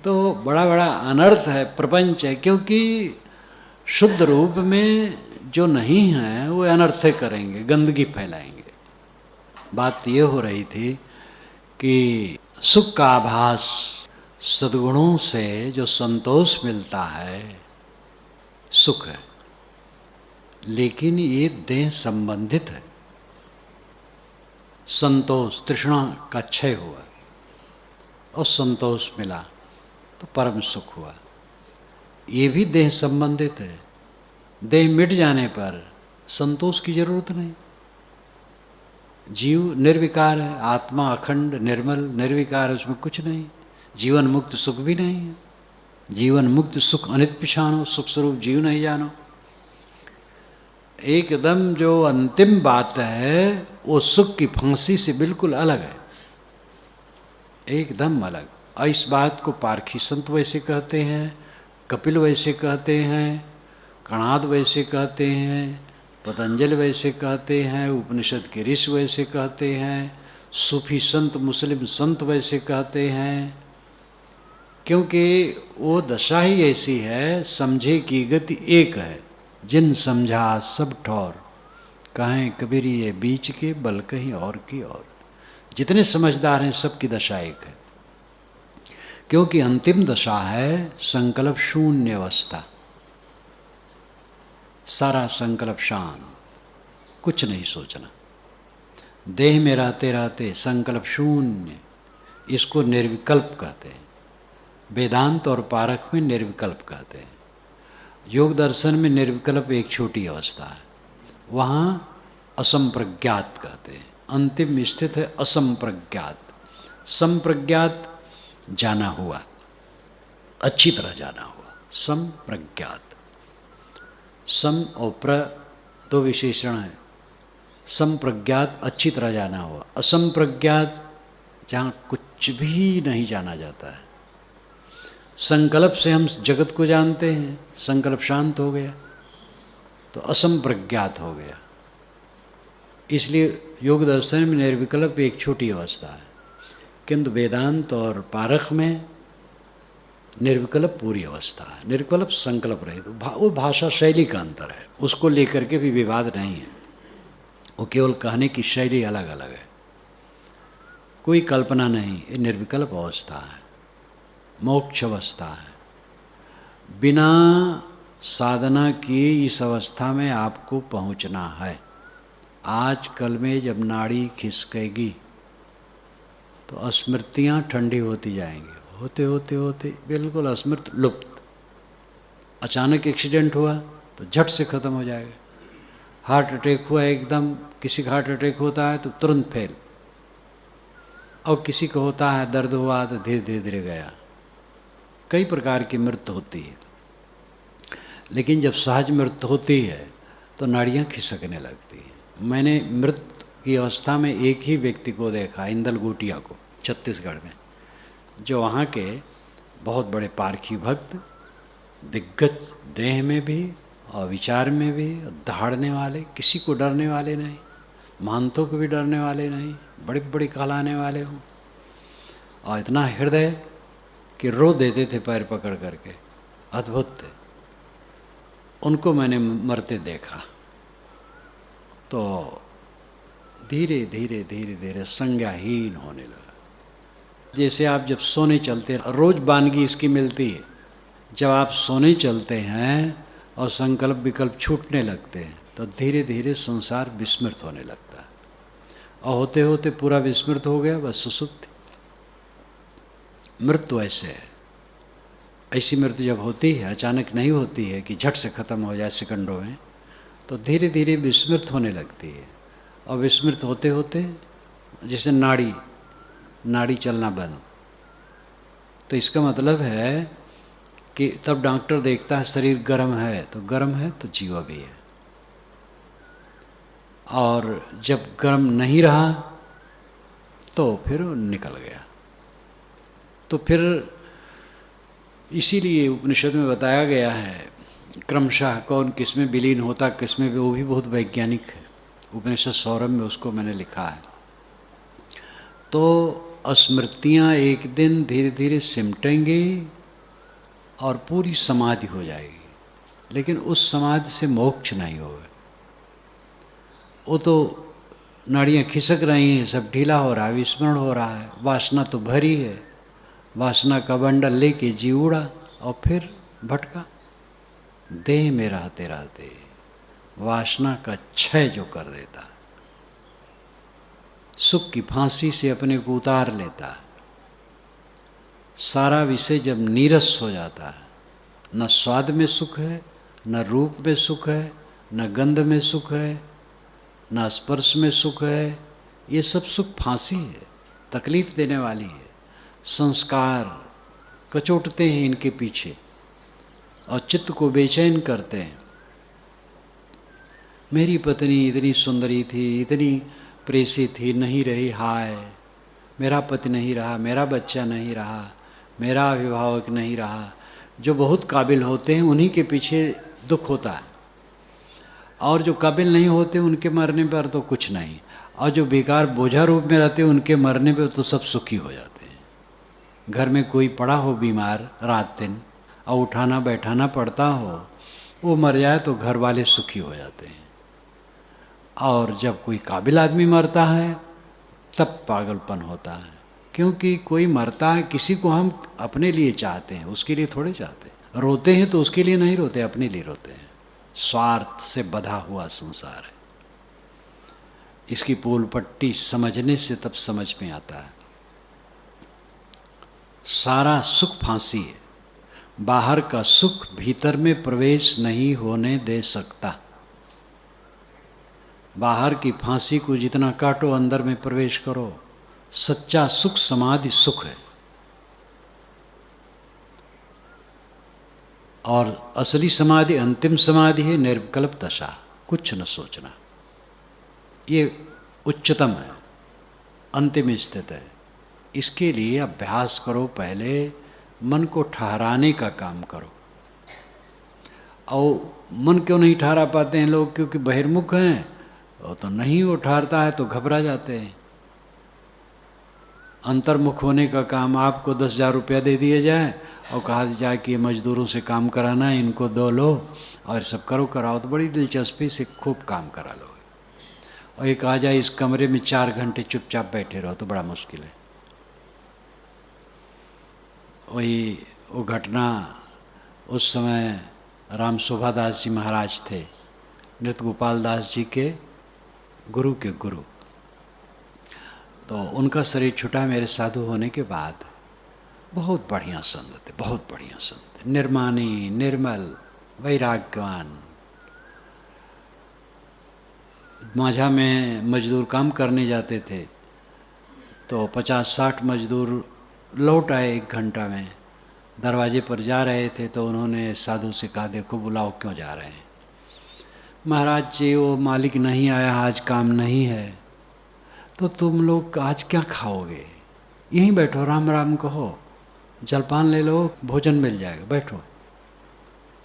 तो बड़ा बड़ा अनर्थ है, प्रपंच है, क्योंकि शुद्ध रूप में जो नहीं है वो अनर्थ करेंगे, गंदगी फैलाएंगे। बात ये हो रही थी कि सुख का आभास सद्गुणों से जो संतोष मिलता है सुख है, लेकिन ये देह संबंधित है। संतोष तृष्णा का क्षय हुआ और संतोष मिला तो परम सुख हुआ। ये भी देह संबंधित है। देह मिट जाने पर संतोष की जरूरत नहीं। जीव निर्विकार है, आत्मा अखंड निर्मल निर्विकार है, उसमें कुछ नहीं। जीवन मुक्त सुख भी नहीं है। जीवन मुक्त सुख अनित पिछानो, सुख स्वरूप जीव नहीं जानो। एकदम जो अंतिम बात है वो सुख की फांसी से बिल्कुल अलग है, एकदम अलग। और इस बात को पारखी संत वैसे कहते हैं, कपिल वैसे कहते हैं, कणाद वैसे कहते हैं, पतंजल वैसे कहते हैं, उपनिषद के ऋषि वैसे कहते हैं, सूफी संत मुस्लिम संत वैसे कहते हैं। क्योंकि वो दशा ही ऐसी है, समझे की गति एक है, जिन समझा सब ठौर, कहें कबीर ये बीच के बल कहीं और की और। जितने समझदार हैं सबकी दशा एक है, क्योंकि अंतिम दशा है संकल्प शून्य अवस्था। सारा संकल्प शांत, कुछ नहीं सोचना। देह में रहते रहते संकल्प शून्य, इसको निर्विकल्प कहते हैं। वेदांत और पारख में निर्विकल्प कहते हैं। योग दर्शन में निर्विकल्प एक छोटी अवस्था है, वहाँ असंप्रज्ञात कहते हैं। अंतिम स्थित है असंप्रज्ञात। संप्रज्ञात जाना हुआ, अच्छी तरह जाना हुआ, संप्रज्ञात। सम और प्र दो विशेषण है। संप्रज्ञात अच्छी तरह जाना हुआ, असंप्रज्ञात जहाँ कुछ भी नहीं जाना जाता है। संकल्प से हम जगत को जानते हैं, संकल्प शांत हो गया तो असंप्रज्ञात हो गया। इसलिए योग दर्शन में निर्विकल्प एक छोटी अवस्था है, किंतु वेदांत और पारख में निर्विकल्प पूरी अवस्था है। निर्विकल्प संकल्प रहित, वो भाषा शैली का अंतर है, उसको लेकर के भी विवाद नहीं है। वो केवल कहने की शैली अलग अलग है, कोई कल्पना नहीं। ये निर्विकल्प अवस्था है, मोक्ष अवस्था है। बिना साधना किए इस अवस्था में आपको पहुंचना है। आज कल में जब नाड़ी खिसकेगी तो स्मृतियाँ ठंडी होती जाएंगी, होते होते होते बिल्कुल स्मृत लुप्त। अचानक एक्सीडेंट हुआ तो झट से ख़त्म हो जाएगा। हार्ट अटैक हुआ एकदम, किसी का हार्ट अटैक होता है तो तुरंत फेल, और किसी को होता है दर्द हुआ तो धीरे धीरे धीरे गया। कई प्रकार की मृत्यु होती है, लेकिन जब सहज मृत्यु होती है तो नाड़ियाँ खिसकने लगती हैं। मैंने मृत्यु की अवस्था में एक ही व्यक्ति को देखा, इंदल गोटिया को, छत्तीसगढ़ में, जो वहाँ के बहुत बड़े पारखी भक्त, दिग्गज देह में भी और विचार में भी, दहाड़ने वाले, किसी को डरने वाले नहीं, महंतों को भी डरने वाले नहीं, बड़े बड़े कहलाने वाले हों, और इतना हृदय कि रो देते थे पैर पकड़ करके। अद्भुत थे। उनको मैंने मरते देखा तो धीरे धीरे धीरे धीरे संज्ञाहीन होने लगा। जैसे आप जब सोने चलते, रोज वानगी इसकी मिलती है, जब आप सोने चलते हैं और संकल्प विकल्प छूटने लगते हैं तो धीरे धीरे संसार विस्मृत होने लगता है, और होते होते पूरा विस्मृत हो गया, बस सुसुप्ति। मृत्यु ऐसे है। ऐसी मृत्यु जब होती है, अचानक नहीं होती है कि झट से ख़त्म हो जाए सेकंडों में, तो धीरे धीरे विस्मृत होने लगती है। और विस्मृत होते होते जैसे नाड़ी चलना बंद, तो इसका मतलब है कि तब डॉक्टर देखता है शरीर गर्म है तो गर्म है तो जीवा भी है, और जब गर्म नहीं रहा तो फिर निकल गया। तो फिर इसीलिए उपनिषद में बताया गया है क्रमशः कौन किस में विलीन होता, किस में, वो भी बहुत वैज्ञानिक है। उपनिषद सौरभ में उसको मैंने लिखा है। तो स्मृतियाँ एक दिन धीरे धीरे सिमटेंगी और पूरी समाधि हो जाएगी, लेकिन उस समाधि से मोक्ष नहीं होगा। वो तो नाड़ियाँ खिसक रही हैं, सब ढीला हो रहा है, विस्मरण हो रहा है, वासना तो भरी है, वासना का बंडल लेके जी उड़ा और फिर भटका। देह में रहते रहते वासना का क्षय जो कर देता है, सुख की फांसी से अपने को उतार लेता है। सारा विषय जब नीरस हो जाता है, न स्वाद में सुख है, न रूप में सुख है, न गंध में सुख है, न स्पर्श में सुख है, ये सब सुख फांसी है, तकलीफ देने वाली है। संस्कार कचोटते हैं इनके पीछे और चित्त को बेचैन करते हैं। मेरी पत्नी इतनी सुंदरी थी, इतनी प्रेसी थी, नहीं रही, हाय, मेरा पति नहीं रहा, मेरा बच्चा नहीं रहा, मेरा अभिभावक नहीं रहा। जो बहुत काबिल होते हैं उन्हीं के पीछे दुख होता है, और जो काबिल नहीं होते उनके मरने पर तो कुछ नहीं, और जो बेकार बोझा रूप में रहते हैं उनके मरने पर तो सब सुखी हो जाते हैं। घर में कोई पड़ा हो बीमार रात दिन और उठाना बैठाना पड़ता हो, वो मर जाए तो घर वाले सुखी हो जाते हैं। और जब कोई काबिल आदमी मरता है तब पागलपन होता है, क्योंकि कोई मरता है, किसी को हम अपने लिए चाहते हैं, उसके लिए थोड़े चाहते हैं। रोते हैं तो उसके लिए नहीं रोते, अपने लिए रोते हैं। स्वार्थ से बधा हुआ संसार है। इसकी पोल पट्टी समझने से तब समझ में आता है। सारा सुख फांसी है, बाहर का सुख भीतर में प्रवेश नहीं होने दे सकता। बाहर की फांसी को जितना काटो अंदर में प्रवेश करो। सच्चा सुख समाधि सुख है। और असली समाधि अंतिम समाधि है, निर्विकल्प दशा, कुछ न सोचना। ये उच्चतम है, अंतिम स्थित है। इसके लिए अभ्यास करो। पहले मन को ठहराने का काम करो। और मन क्यों नहीं ठहरा पाते हैं लोग? क्योंकि बहिर्मुख हैं। और तो नहीं वो ठहरता है तो घबरा जाते हैं। अंतर्मुख होने का काम, आपको 10,000 रुपया दे दिया जाए और कहा जाए कि ये मजदूरों से काम कराना है, इनको दो लो और सब करो कराओ, तो बड़ी दिलचस्पी से खूब काम करा लो। और एक आ जाए इस कमरे में 4 घंटे चुपचाप बैठे रहो तो बड़ा मुश्किल है। वही वो घटना उस समय राम शोभादास जी महाराज थे, नृत्य गोपाल दास जी के गुरु के गुरु। तो उनका शरीर छूटा मेरे साधु होने के बाद। बहुत बढ़िया संत थे, बहुत बढ़िया संत, निर्मानी, निर्मल, वैराग्यवान। माझा में मजदूर काम करने जाते थे तो 50-60 मजदूर लौट आए 1 घंटा में। दरवाजे पर जा रहे थे तो उन्होंने साधु से कहा, देखो बुलाओ क्यों जा रहे हैं? महाराज जी वो मालिक नहीं आया, आज काम नहीं है। तो तुम लोग आज क्या खाओगे? यहीं बैठो, राम राम कहो, जलपान ले लो, भोजन मिल जाएगा, बैठो।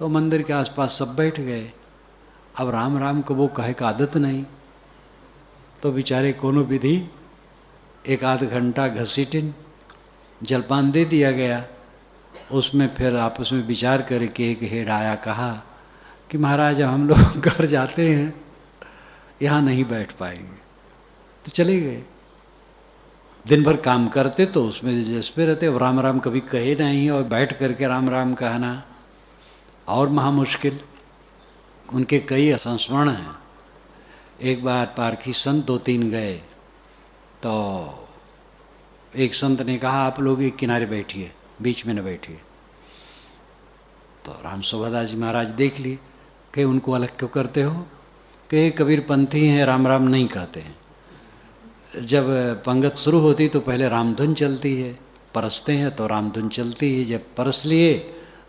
तो मंदिर के आसपास सब बैठ गए। अब राम राम को वो कहे का आदत नहीं, तो बेचारे कोनो विधि 1-आध घंटा घसीटिन जलपान दे दिया गया। उसमें फिर आपस में विचार करके एक हेड आया, कहा कि महाराज हम लोग घर जाते हैं, यहाँ नहीं बैठ पाएंगे। तो चले गए। दिन भर काम करते तो उसमें दिलचस्पी रहते। अब राम राम कभी कहे नहीं और बैठ करके राम राम कहना और महामुश्किल। उनके कई संस्मरण हैं। एक बार पारखी संत 2-3 गए तो एक संत ने कहा, आप लोग एक किनारे बैठिए, बीच में न बैठिए। तो राम शोभादास जी महाराज देख लिए कि उनको अलग क्यों करते हो? कि कबीर पंथी हैं, राम राम नहीं कहते हैं। जब पंगत शुरू होती तो पहले रामधुन चलती है, परसते हैं तो रामधुन चलती है। जब परस लिए,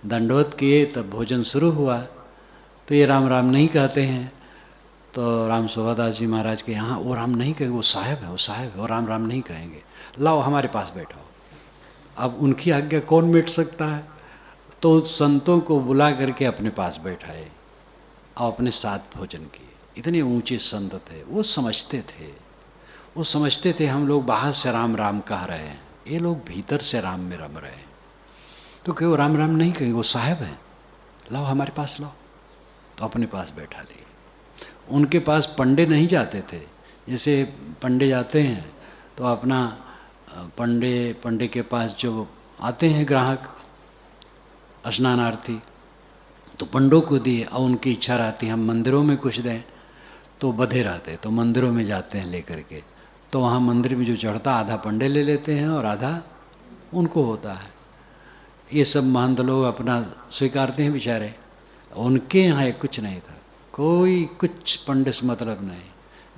दंडवत किए, तब भोजन शुरू हुआ। तो ये राम राम नहीं कहते हैं। तो राम शोभादास जी महाराज के यहाँ वो राम नहीं कहेंगे, वो साहब है, वो साहब है, वो राम राम नहीं कहेंगे, लाओ हमारे पास बैठो। अब उनकी आज्ञा कौन मिट सकता है? तो संतों को बुला करके अपने पास बैठाए और अपने साथ भोजन किए। इतने ऊंचे संत थे, वो समझते थे। वो समझते थे हम लोग बाहर से राम राम कह रहे हैं, ये लोग भीतर से राम में रम रहे हैं। तो क्यों राम राम नहीं कहेंगे, वो साहब हैं, लाओ हमारे पास लाओ। तो अपने पास बैठा लिए। उनके पास पंडे नहीं जाते थे। जैसे पंडे जाते हैं तो अपना पंडे के पास जो आते हैं ग्राहक स्नानार्थी, तो पंडों को दिए। और उनकी इच्छा रहती है हम मंदिरों में कुछ दें, तो बधे रहते, तो मंदिरों में जाते हैं लेकर के। तो वहाँ मंदिर में जो चढ़ता आधा पंडे ले लेते हैं और आधा उनको होता है। ये सब महंत लोग अपना स्वीकारते हैं बेचारे। उनके यहाँ कुछ नहीं था, कोई कुछ पंडित से मतलब नहीं।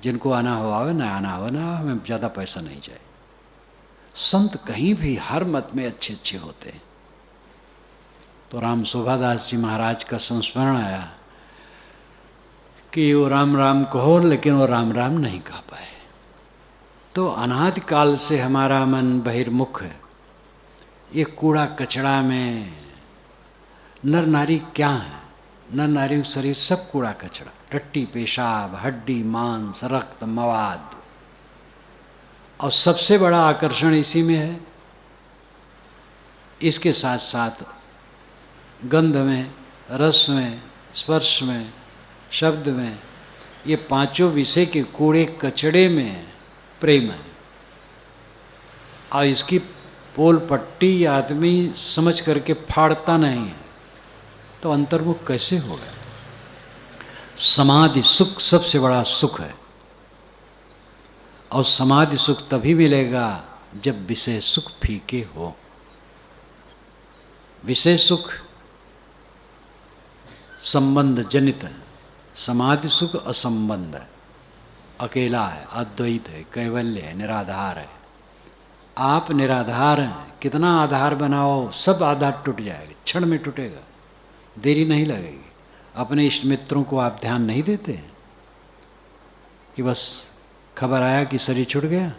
जिनको आना हो आवे, ना आना हो ना, हमें ज़्यादा पैसा नहीं चाहिए। संत कहीं भी हर मत में अच्छे अच्छे होते हैं। तो राम शोभादास जी महाराज का संस्मरण आया कि वो राम राम कहो, लेकिन वो राम राम नहीं कह पाए। तो अनादि काल से हमारा मन बहिर्मुख है। ये कूड़ा कचड़ा में नर नारी क्या है? नर नारी शरीर सब कूड़ा कचड़ा, टट्टी पेशाब, हड्डी मांस, रक्त, मवाद। और सबसे बड़ा आकर्षण इसी में है। इसके साथ साथ गंध में, रस में, स्पर्श में, शब्द में, ये पांचों विषय के कूड़े कचड़े में प्रेम है। और इसकी पोल पट्टी आदमी समझ करके फाड़ता नहीं है, तो अंतर्मुख कैसे होगा? समाधि सुख सबसे बड़ा सुख है। और समाधि सुख तभी मिलेगा जब विषय सुख फीके हो। विषय सुख संबंध जनित है, समाधि सुख असंबंध है। अकेला है, अद्वैत है, कैवल्य है, निराधार है। आप निराधार हैं, कितना आधार बनाओ सब आधार टूट जाएगा, क्षण में टूटेगा, देरी नहीं लगेगी। अपने इष्ट मित्रों को आप ध्यान नहीं देते हैं कि बस खबर आया कि शरीर छूट गया,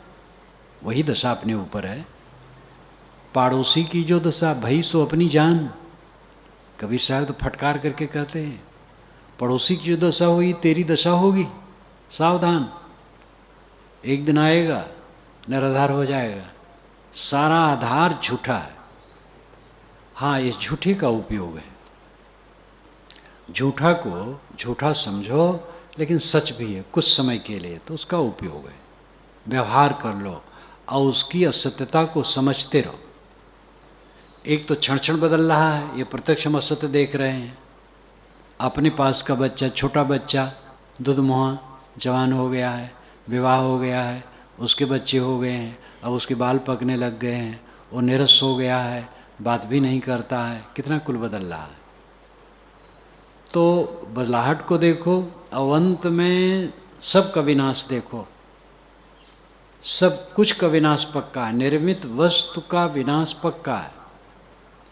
वही दशा अपने ऊपर है। पड़ोसी की जो दशा भई सो अपनी जान, कबीर साहब तो फटकार करके कहते हैं, पड़ोसी की जो दशा हुई तेरी दशा होगी, सावधान, एक दिन आएगा निराधार हो जाएगा। सारा आधार झूठा है। हाँ, इस झूठे का उपयोग है। झूठा को झूठा समझो, लेकिन सच भी है कुछ समय के लिए, तो उसका उपयोग है। व्यवहार कर लो और उसकी असत्यता को समझते रहो। एक तो क्षण क्षण बदल रहा है, ये प्रत्यक्ष हम असत्य देख रहे हैं। अपने पास का बच्चा, छोटा बच्चा दुधमुहा जवान हो गया है, विवाह हो गया है, उसके बच्चे हो गए हैं, अब उसके बाल पकने लग गए हैं, वो निरस हो गया है, बात भी नहीं करता है, कितना कुल बदल रहा है। तो बदलाहट को देखो, अवंत में सब का विनाश देखो, सब कुछ का विनाश पक्का है, निर्मित वस्तु का विनाश पक्का है।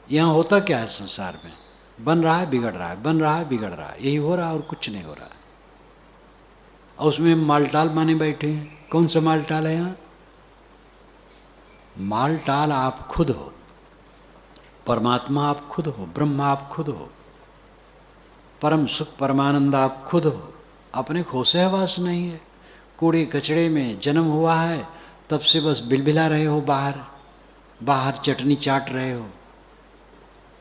यहाँ होता क्या है संसार में, बन रहा है बिगड़ रहा है, बन रहा है बिगड़ रहा है, यही हो रहा है और कुछ नहीं हो रहा है। और उसमें मालटाल माने बैठे हैं। कौन सा मालटाल है यहाँ? मालटाल आप खुद हो, परमात्मा आप खुद हो, ब्रह्म आप खुद हो, परम सुख परमानंद आप खुद हो। अपने खोसे हवास नहीं है। कूड़े कचड़े में जन्म हुआ है, तब से बस बिलबिला रहे हो, बाहर बाहर चटनी चाट रहे हो।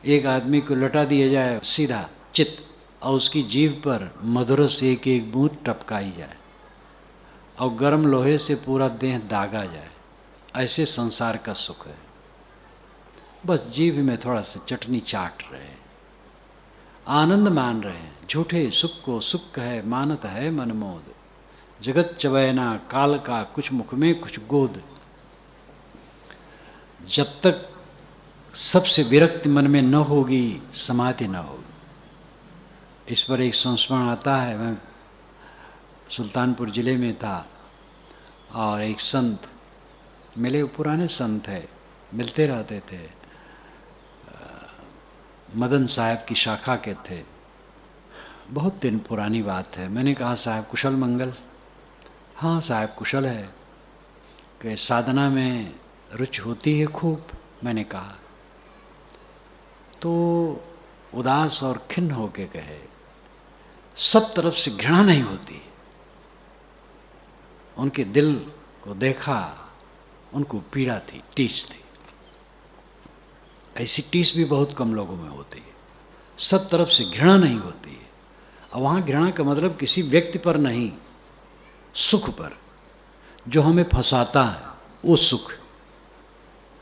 एक आदमी को लटा दिया जाए सीधा चित, और उसकी जीभ पर मधुर से एक एक बूंद टपकाई जाए, और गर्म लोहे से पूरा देह दागा जाए, ऐसे संसार का सुख है। बस जीभ में थोड़ा सा चटनी चाट रहे हैं, आनंद मान रहे हैं। झूठे सुख को सुख कहे मानत है मनमोद, जगत चबैना काल का कुछ मुख में कुछ गोद। जब तक सबसे विरक्ति मन में न होगी, समाधि न होगी। इस पर एक संस्मरण आता है। मैं सुल्तानपुर ज़िले में था और एक संत मिले, पुराने संत है, मिलते रहते थे, मदन साहब की शाखा के थे। बहुत दिन पुरानी बात है। मैंने कहा साहब कुशल मंगल? हाँ साहब कुशल है। कि साधना में रुचि होती है खूब? मैंने कहा। तो उदास और खिन्न होके कहे, सब तरफ से घृणा नहीं होती। उनके दिल को देखा, उनको पीड़ा थी, टीस थी। ऐसी टीस भी बहुत कम लोगों में होती है। सब तरफ से घृणा नहीं होती है। और वहाँ घृणा का मतलब किसी व्यक्ति पर नहीं, सुख पर, जो हमें फंसाता है वो सुख।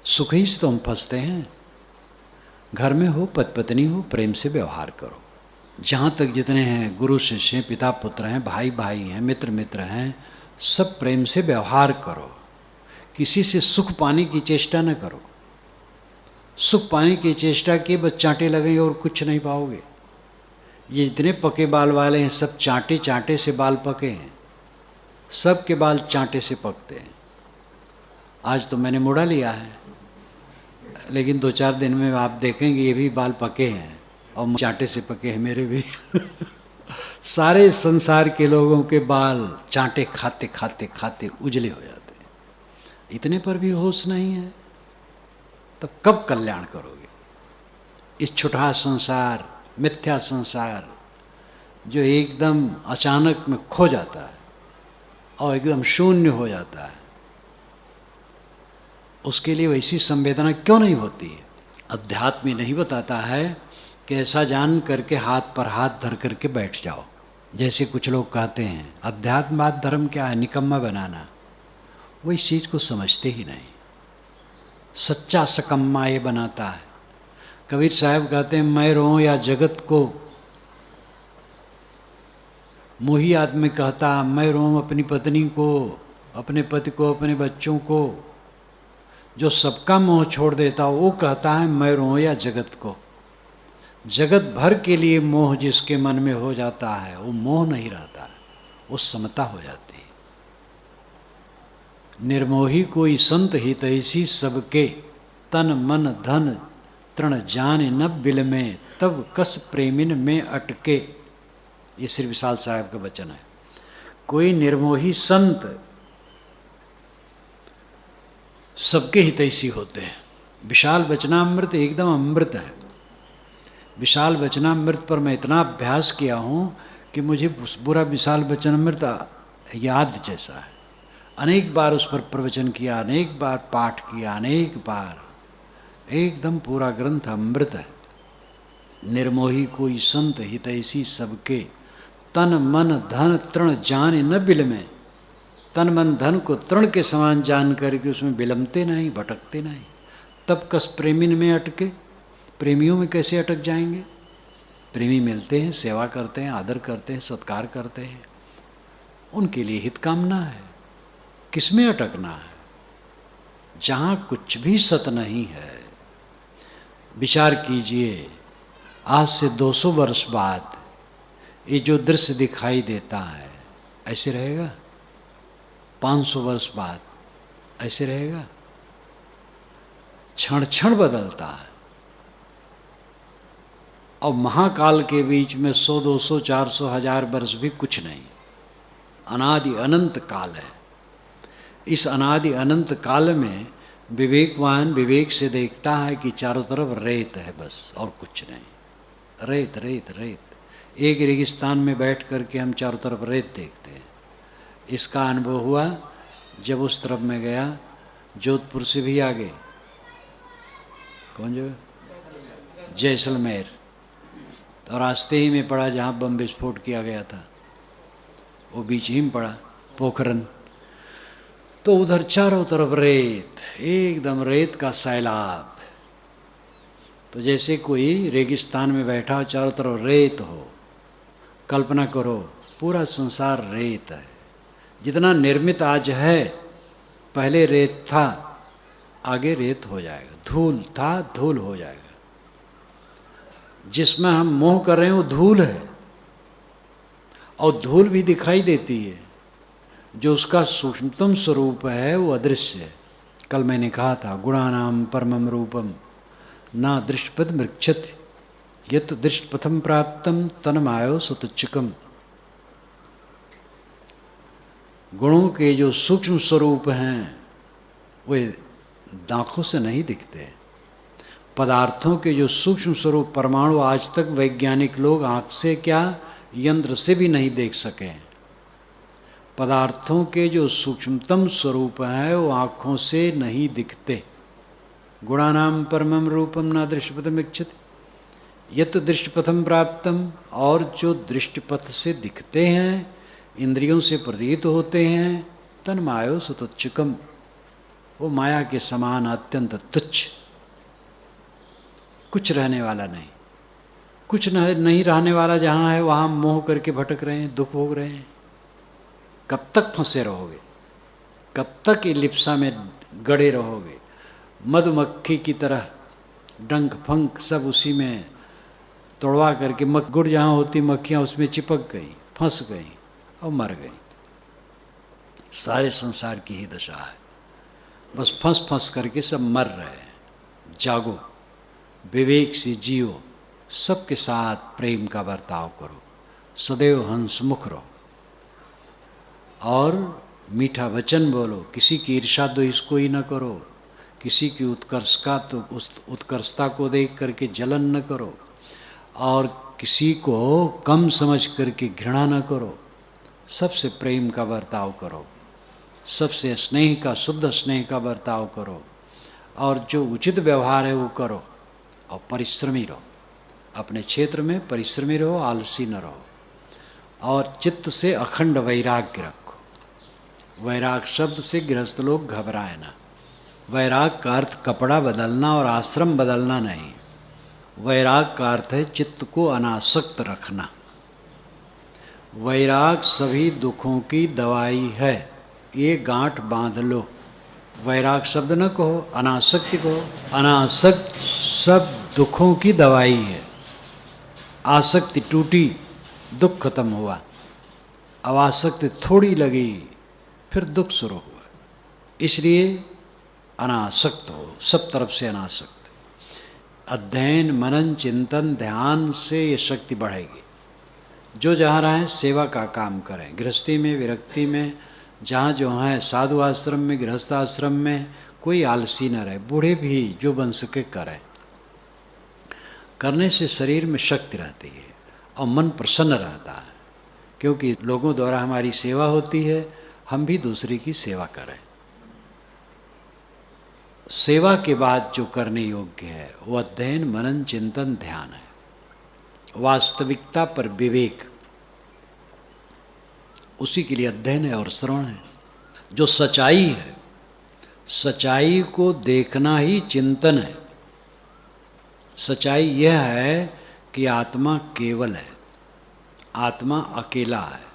सुख ही से तो हम फंसते हैं। घर में हो, पति पत्नी हो, प्रेम से व्यवहार करो। जहाँ तक जितने हैं, गुरु शिष्य हैं, पिता पुत्र हैं, भाई भाई हैं, मित्र मित्र हैं, सब प्रेम से व्यवहार करो। किसी से सुख पाने की चेष्टा न करो। सुख पाने की चेष्टा के बस चांटे लगेंगे और कुछ नहीं पाओगे। ये जितने पके बाल वाले हैं, सब चांटे चांटे से बाल पके हैं। सब के बाल चांटे से पकते हैं। आज तो मैंने मुड़ा लिया है, लेकिन 2-4 दिन में आप देखेंगे ये भी बाल पके हैं और चांटे से पके हैं मेरे भी। सारे संसार के लोगों के बाल चांटे खाते खाते खाते उजले हो जाते हैं। इतने पर भी होश नहीं है, तब कब कल्याण करोगे? इस छुटा संसार, मिथ्या संसार, जो एकदम अचानक में खो जाता है और एकदम शून्य हो जाता है, उसके लिए वैसी संवेदना क्यों नहीं होती है? अध्यात्म में नहीं बताता है कि ऐसा जान करके हाथ पर हाथ धर करके बैठ जाओ। जैसे कुछ लोग कहते हैं अध्यात्मवाद धर्म क्या है, निकम्मा बनाना। वो इस चीज़ को समझते ही नहीं। सच्चा सकम्मा ये बनाता है। कबीर साहब कहते हैं मैं रोऊं या जगत को, मोही आदमी कहता मैं रोऊं अपनी पत्नी को, अपने पति को, अपने बच्चों को। जो सबका मोह छोड़ देता वो कहता है मैं रोऊं या जगत को। जगत भर के लिए मोह जिसके मन में हो जाता है, वो मोह नहीं रहता है, वो समता हो जाती है। निर्मोही कोई संत हितैषी सबके, तन मन धन तृण जान न बिल में, तब कस प्रेमिन में अटके। ये श्री विशाल साहब का वचन है। कोई निर्मोही संत सबके हितैषी होते हैं। विशाल वचनामृत एकदम अमृत है। विशाल वचनामृत पर मैं इतना अभ्यास किया हूँ कि मुझे पूरा विशाल वचनामृत याद जैसा है। अनेक बार उस पर प्रवचन किया, अनेक बार पाठ किया, अनेक बार। एकदम पूरा ग्रंथ अमृत है। निर्मोही कोई संत हितैषी सबके, तन मन धन तृण जान न बिल में। तन मन धन को तृण के समान जान करके उसमें बिलमते नहीं, भटकते नहीं। तब कस प्रेमिन में अटके। प्रेमियों में कैसे अटक जाएंगे? प्रेमी मिलते हैं, सेवा करते हैं, आदर करते हैं, सत्कार करते हैं, उनके लिए हित कामना है। किसमें अटकना है? जहाँ कुछ भी सत नहीं है। विचार कीजिए, आज से 200 वर्ष बाद ये जो दृश्य दिखाई देता है ऐसे रहेगा? 500 वर्ष बाद ऐसे रहेगा? क्षण क्षण बदलता है। और महाकाल के बीच में 100, 200, 400, 1000 वर्ष भी कुछ नहीं। अनादि अनंत काल है। इस अनादि अनंत काल में विवेकवान विवेक से देखता है कि चारों तरफ रेत है बस, और कुछ नहीं। रेत रेत रेत। एक रेगिस्तान में बैठ करके हम चारों तरफ रेत देखते हैं। इसका अनुभव हुआ जब उस तरफ में गया, जोधपुर से भी आगे, कौन जगह, जैसलमेर, और रास्ते ही में पड़ा जहाँ बम विस्फोट किया गया था, वो बीच ही में पड़ा, पोखरन। तो उधर चारों तरफ रेत, एकदम रेत का सैलाब। तो जैसे कोई रेगिस्तान में बैठा हो, चारों तरफ रेत हो। कल्पना करो, पूरा संसार रेत है। जितना निर्मित आज है, पहले रेत था, आगे रेत हो जाएगा। धूल था, धूल हो जाएगा। जिसमें हम मोह कर रहे हैं वो धूल है, और धूल भी दिखाई देती है। जो उसका सूक्ष्मतम स्वरूप है वो अदृश्य है। कल मैंने कहा था, गुणानाम परमम रूपम ना दृष्टपद मृक्षति, यत् दृष्टपथम प्राप्तम तन्मायो सुतुच्चकम। गुणों के जो सूक्ष्म स्वरूप हैं वे आँखों से नहीं दिखते। पदार्थों के जो सूक्ष्म स्वरूप परमाणु आज तक वैज्ञानिक लोग आँख से क्या, यंत्र से भी नहीं देख सके। पदार्थों के जो सूक्ष्मतम स्वरूप हैं वो आँखों से नहीं दिखते। गुणानाम परमम रूपम ना दृष्टिपथम इच्छति यत् दृष्टिपथम प्राप्तम। और जो दृष्टिपथ से दिखते हैं, इंद्रियों से प्रतीत होते हैं, तन्मायो सुतुच्चकम, वो माया के समान अत्यंत तुच्छ, कुछ रहने वाला नहीं। कुछ नहीं रहने वाला जहाँ है वहाँ मोह करके भटक रहे हैं, दुख भोग रहे हैं। कब तक फंसे रहोगे? कब तक ये लिप्सा में गड़े रहोगे? मधुमक्खी की तरह डंक फंक सब उसी में तोड़वा करके, गुड़ जहाँ होती मक्खियाँ उसमें चिपक गई, फंस गई और मर गई। सारे संसार की ही दशा है। बस फंस फंस करके सब मर रहे हैं। जागो, विवेक से जियो, सबके साथ प्रेम का बर्ताव करो, सदैव हंसमुख रहो और मीठा वचन बोलो। किसी की ईर्ष्या द्वेष कोई न करो। किसी की उस उत्कर्षता को देख करके जलन न करो, और किसी को कम समझ करके घृणा न करो। सबसे प्रेम का बर्ताव करो, सबसे स्नेह का, शुद्ध स्नेह का बर्ताव करो, और जो उचित व्यवहार है वो करो, और परिश्रमी रहो। अपने क्षेत्र में परिश्रमी रहो, आलसी न रहो, और चित्त से अखंड वैराग्य रखो। वैराग शब्द से गृहस्थ लोग घबराए ना। वैराग का अर्थ कपड़ा बदलना और आश्रम बदलना नहीं। वैराग का अर्थ है चित्त को अनासक्त रखना। वैराग सभी दुखों की दवाई है, ये गांठ बांध लो। वैराग शब्द न कहो, अनासक्ति कहो। अनासक्त सब दुखों की दवाई है। आसक्ति टूटी, दुख खत्म हुआ। अब आसक्ति थोड़ी लगी, फिर दुख शुरू हुआ। इसलिए अनासक्त हो, सब तरफ से अनासक्त। अध्ययन, मनन, चिंतन, ध्यान से ये शक्ति बढ़ेगी। जो जहाँ रहें सेवा का काम करें, गृहस्थी में, विरक्ति में, जहाँ जो हैं, साधु आश्रम में, गृहस्थ आश्रम में, कोई आलसी न रहे। बूढ़े भी जो बन सके करें। करने से शरीर में शक्ति रहती है और मन प्रसन्न रहता है, क्योंकि लोगों द्वारा हमारी सेवा होती है, हम भी दूसरे की सेवा करें। सेवा के बाद जो करने योग्य है वो अध्ययन, मनन, चिंतन, ध्यान है। वास्तविकता पर विवेक, उसी के लिए अध्ययन है और श्रवण है। जो सच्चाई है, सच्चाई को देखना ही चिंतन है। सच्चाई यह है कि आत्मा केवल है, आत्मा अकेला है,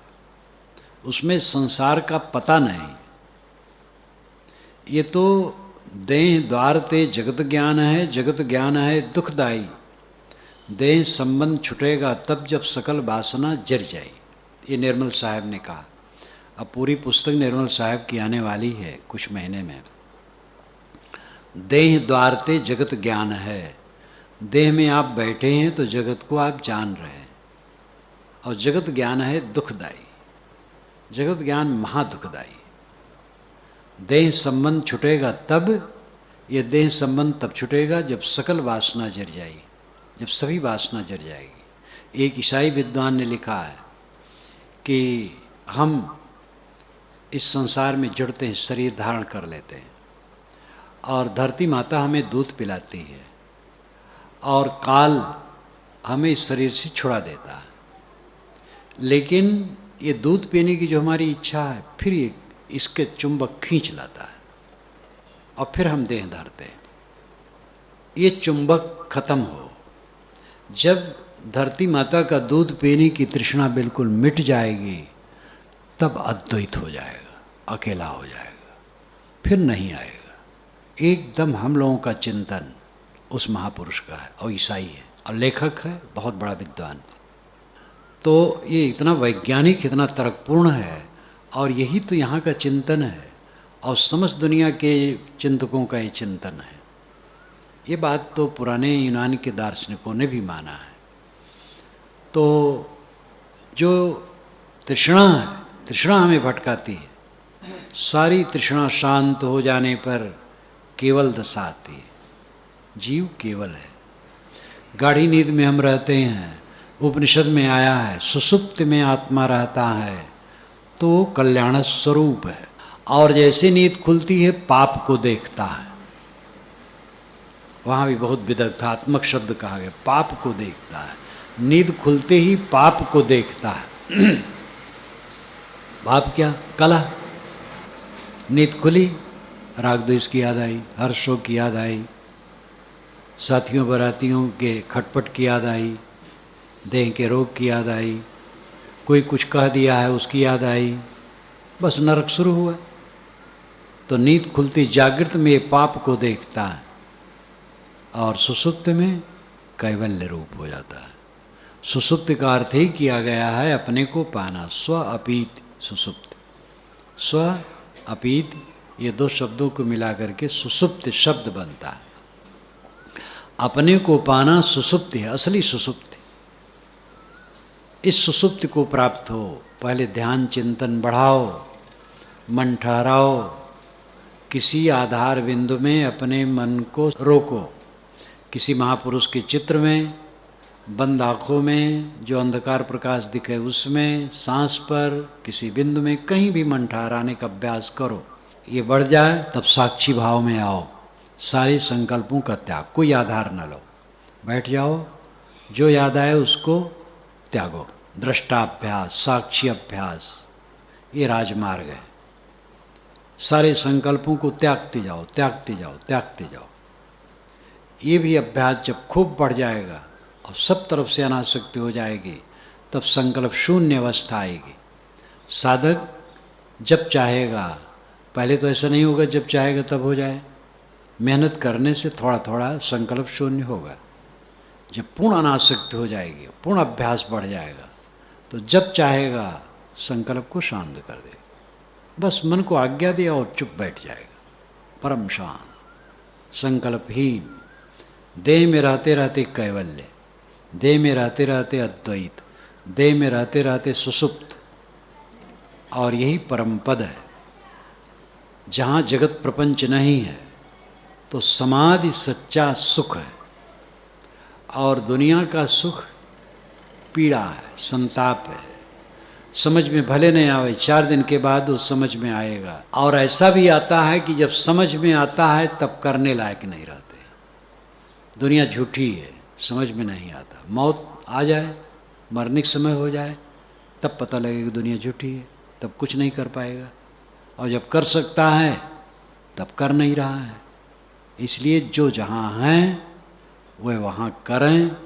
उसमें संसार का पता नहीं। ये तो देह द्वार ते जगत ज्ञान है, जगत ज्ञान है दुखदाई। देह संबंध छुटेगा तब जब सकल वासना जर जाए। ये निर्मल साहब ने कहा। अब पूरी पुस्तक निर्मल साहब की आने वाली है कुछ महीने में। देह द्वार ते जगत ज्ञान है। देह में आप बैठे हैं तो जगत को आप जान रहे हैं, और जगत ज्ञान है दुखदाई। जगत ज्ञान महादुखदाई। देह संबंध छुटेगा तब, ये देह संबंध तब छुटेगा जब सकल वासना जर जाएगी, जब सभी वासना जर जाएगी। एक ईसाई विद्वान ने लिखा है कि हम इस संसार में जुड़ते हैं, शरीर धारण कर लेते हैं, और धरती माता हमें दूध पिलाती है, और काल हमें इस शरीर से छुड़ा देता है। लेकिन ये दूध पीने की जो हमारी इच्छा है, फिर ये इसके चुंबक खींच लाता है, और फिर हम देह धरते हैं। ये चुंबक खत्म हो, जब धरती माता का दूध पीने की तृष्णा बिल्कुल मिट जाएगी, तब अद्वैत हो जाएगा, अकेला हो जाएगा, फिर नहीं आएगा। एकदम हम लोगों का चिंतन उस महापुरुष का है, और ईसाई है, और लेखक है, बहुत बड़ा विद्वान। तो ये इतना वैज्ञानिक, इतना तर्कपूर्ण है, और यही तो यहाँ का चिंतन है, और समस्त दुनिया के चिंतकों का ये चिंतन है। ये बात तो पुराने यूनान के दार्शनिकों ने भी माना है। तो जो तृष्णा है, तृष्णा हमें भटकाती है। सारी तृष्णा शांत हो जाने पर केवल दशा आती है, जीव केवल है। गाढ़ी नींद में हम रहते हैं, उपनिषद में आया है सुषुप्ति में आत्मा रहता है, तो कल्याण स्वरूप है। और जैसे नींद खुलती है पाप को देखता है। वहाँ भी बहुत विदग्धात्मक शब्द कहा गया, पाप को देखता है। नींद खुलते ही पाप को देखता है। पाप क्या? कला। नींद खुली, राग द्वेष की याद आई, हर्ष शोक की याद आई, साथियों बरातियों के खटपट की याद आई, देह के रोग की याद आई, कोई कुछ कह दिया है उसकी याद आई, बस नरक शुरू हुआ। तो नींद खुलती जागृत में पाप को देखता है, और सुषुप्त में कैवल्य रूप हो जाता है। सुषुप्त का अर्थ ही किया गया है अपने को पाना, स्व अपीत सुषुप्त। स्व अपीत, ये दो शब्दों को मिलाकर के सुषुप्त शब्द बनता है। अपने को पाना सुषुप्त है, असली सुषुप्त। इस सुषुप्त को प्राप्त हो, पहले ध्यान चिंतन बढ़ाओ, मन ठहराओ, किसी आधार बिंदु में अपने मन को रोको, किसी महापुरुष के चित्र में, बंद आँखों में जो अंधकार प्रकाश दिखे उसमें, सांस पर, किसी बिंदु में, कहीं भी मन ठहराने का अभ्यास करो। ये बढ़ जाए तब साक्षी भाव में आओ, सारे संकल्पों का त्याग, कोई आधार न लो, बैठ जाओ, जो याद आए उसको त्यागो। दृष्टाभ्यास, साक्षी अभ्यास, ये राजमार्ग है। सारे संकल्पों को त्यागते जाओ, त्यागते जाओ, त्यागते जाओ। ये भी अभ्यास जब खूब बढ़ जाएगा और सब तरफ से अनासक्ति हो जाएगी, तब संकल्प शून्य अवस्था आएगी। साधक जब चाहेगा, पहले तो ऐसा नहीं होगा जब चाहेगा तब हो जाए, मेहनत करने से थोड़ा थोड़ा संकल्प शून्य होगा। जब पूर्ण अनासक्ति हो जाएगी, पूर्ण अभ्यास बढ़ जाएगा, तो जब चाहेगा संकल्प को शांत कर दे, बस मन को आज्ञा दिया और चुप बैठ जाएगा। परम शांत, संकल्पहीन, देह में रहते रहते कैवल्य, देह में रहते रहते अद्वैत, देह में रहते रहते सुषुप्त, और यही परम पद है। जहाँ जगत प्रपंच नहीं है तो समाधि सच्चा सुख है, और दुनिया का सुख पीड़ा है, संताप है। समझ में भले नहीं आवे, 4 दिन के बाद वो समझ में आएगा। और ऐसा भी आता है कि जब समझ में आता है तब करने लायक नहीं रहते। दुनिया झूठी है, समझ में नहीं आता। मौत आ जाए, मरने के समय हो जाए, तब पता लगेगा दुनिया झूठी है, तब कुछ नहीं कर पाएगा। और जब कर सकता है तब कर नहीं रहा है। इसलिए जो जहाँ हैं वह वहाँ करें,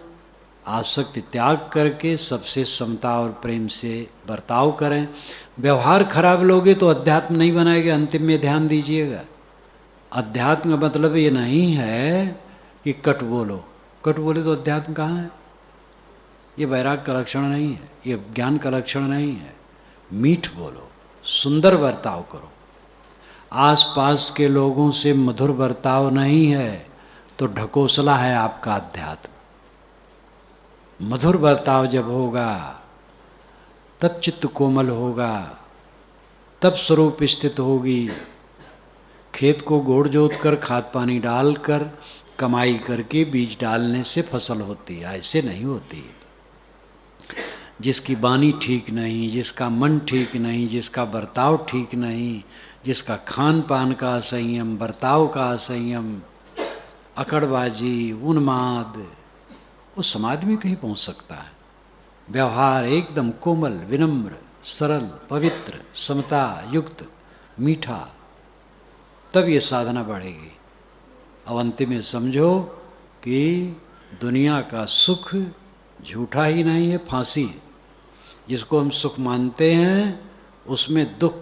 आसक्ति त्याग करके सबसे समता और प्रेम से बर्ताव करें। व्यवहार खराब लोगे तो अध्यात्म नहीं बनाएगा। अंतिम में ध्यान दीजिएगा, अध्यात्म का मतलब ये नहीं है कि कट बोलो। कट बोले तो अध्यात्म कहाँ है? ये वैराग का लक्षण नहीं है, ये ज्ञान का लक्षण नहीं है। मीठ बोलो, सुंदर बर्ताव करो, आसपास के लोगों से मधुर बर्ताव नहीं है तो ढकोसला है आपका अध्यात्म। मधुर बर्ताव जब होगा तब चित्त कोमल होगा, तब स्वरूप स्थित होगी। खेत को गोड़ जोत कर खाद पानी डालकर कमाई करके बीज डालने से फसल होती है, ऐसे नहीं होती। जिसकी वाणी ठीक नहीं, जिसका मन ठीक नहीं, जिसका बर्ताव ठीक नहीं, जिसका खान पान का असंयम, बर्ताव का असंयम, अकड़बाजी, उन्माद, वो समाधि में कहीं पहुंच सकता है? व्यवहार एकदम कोमल, विनम्र, सरल, पवित्र, समता युक्त, मीठा, तब ये साधना बढ़ेगी। अब अंतिम में समझो कि दुनिया का सुख झूठा ही नहीं है, फांसी है। जिसको हम सुख मानते हैं उसमें दुख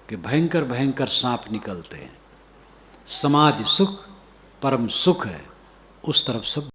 के भयंकर भयंकर सांप निकलते हैं। समाधि सुख परम सुख है, उस तरफ सब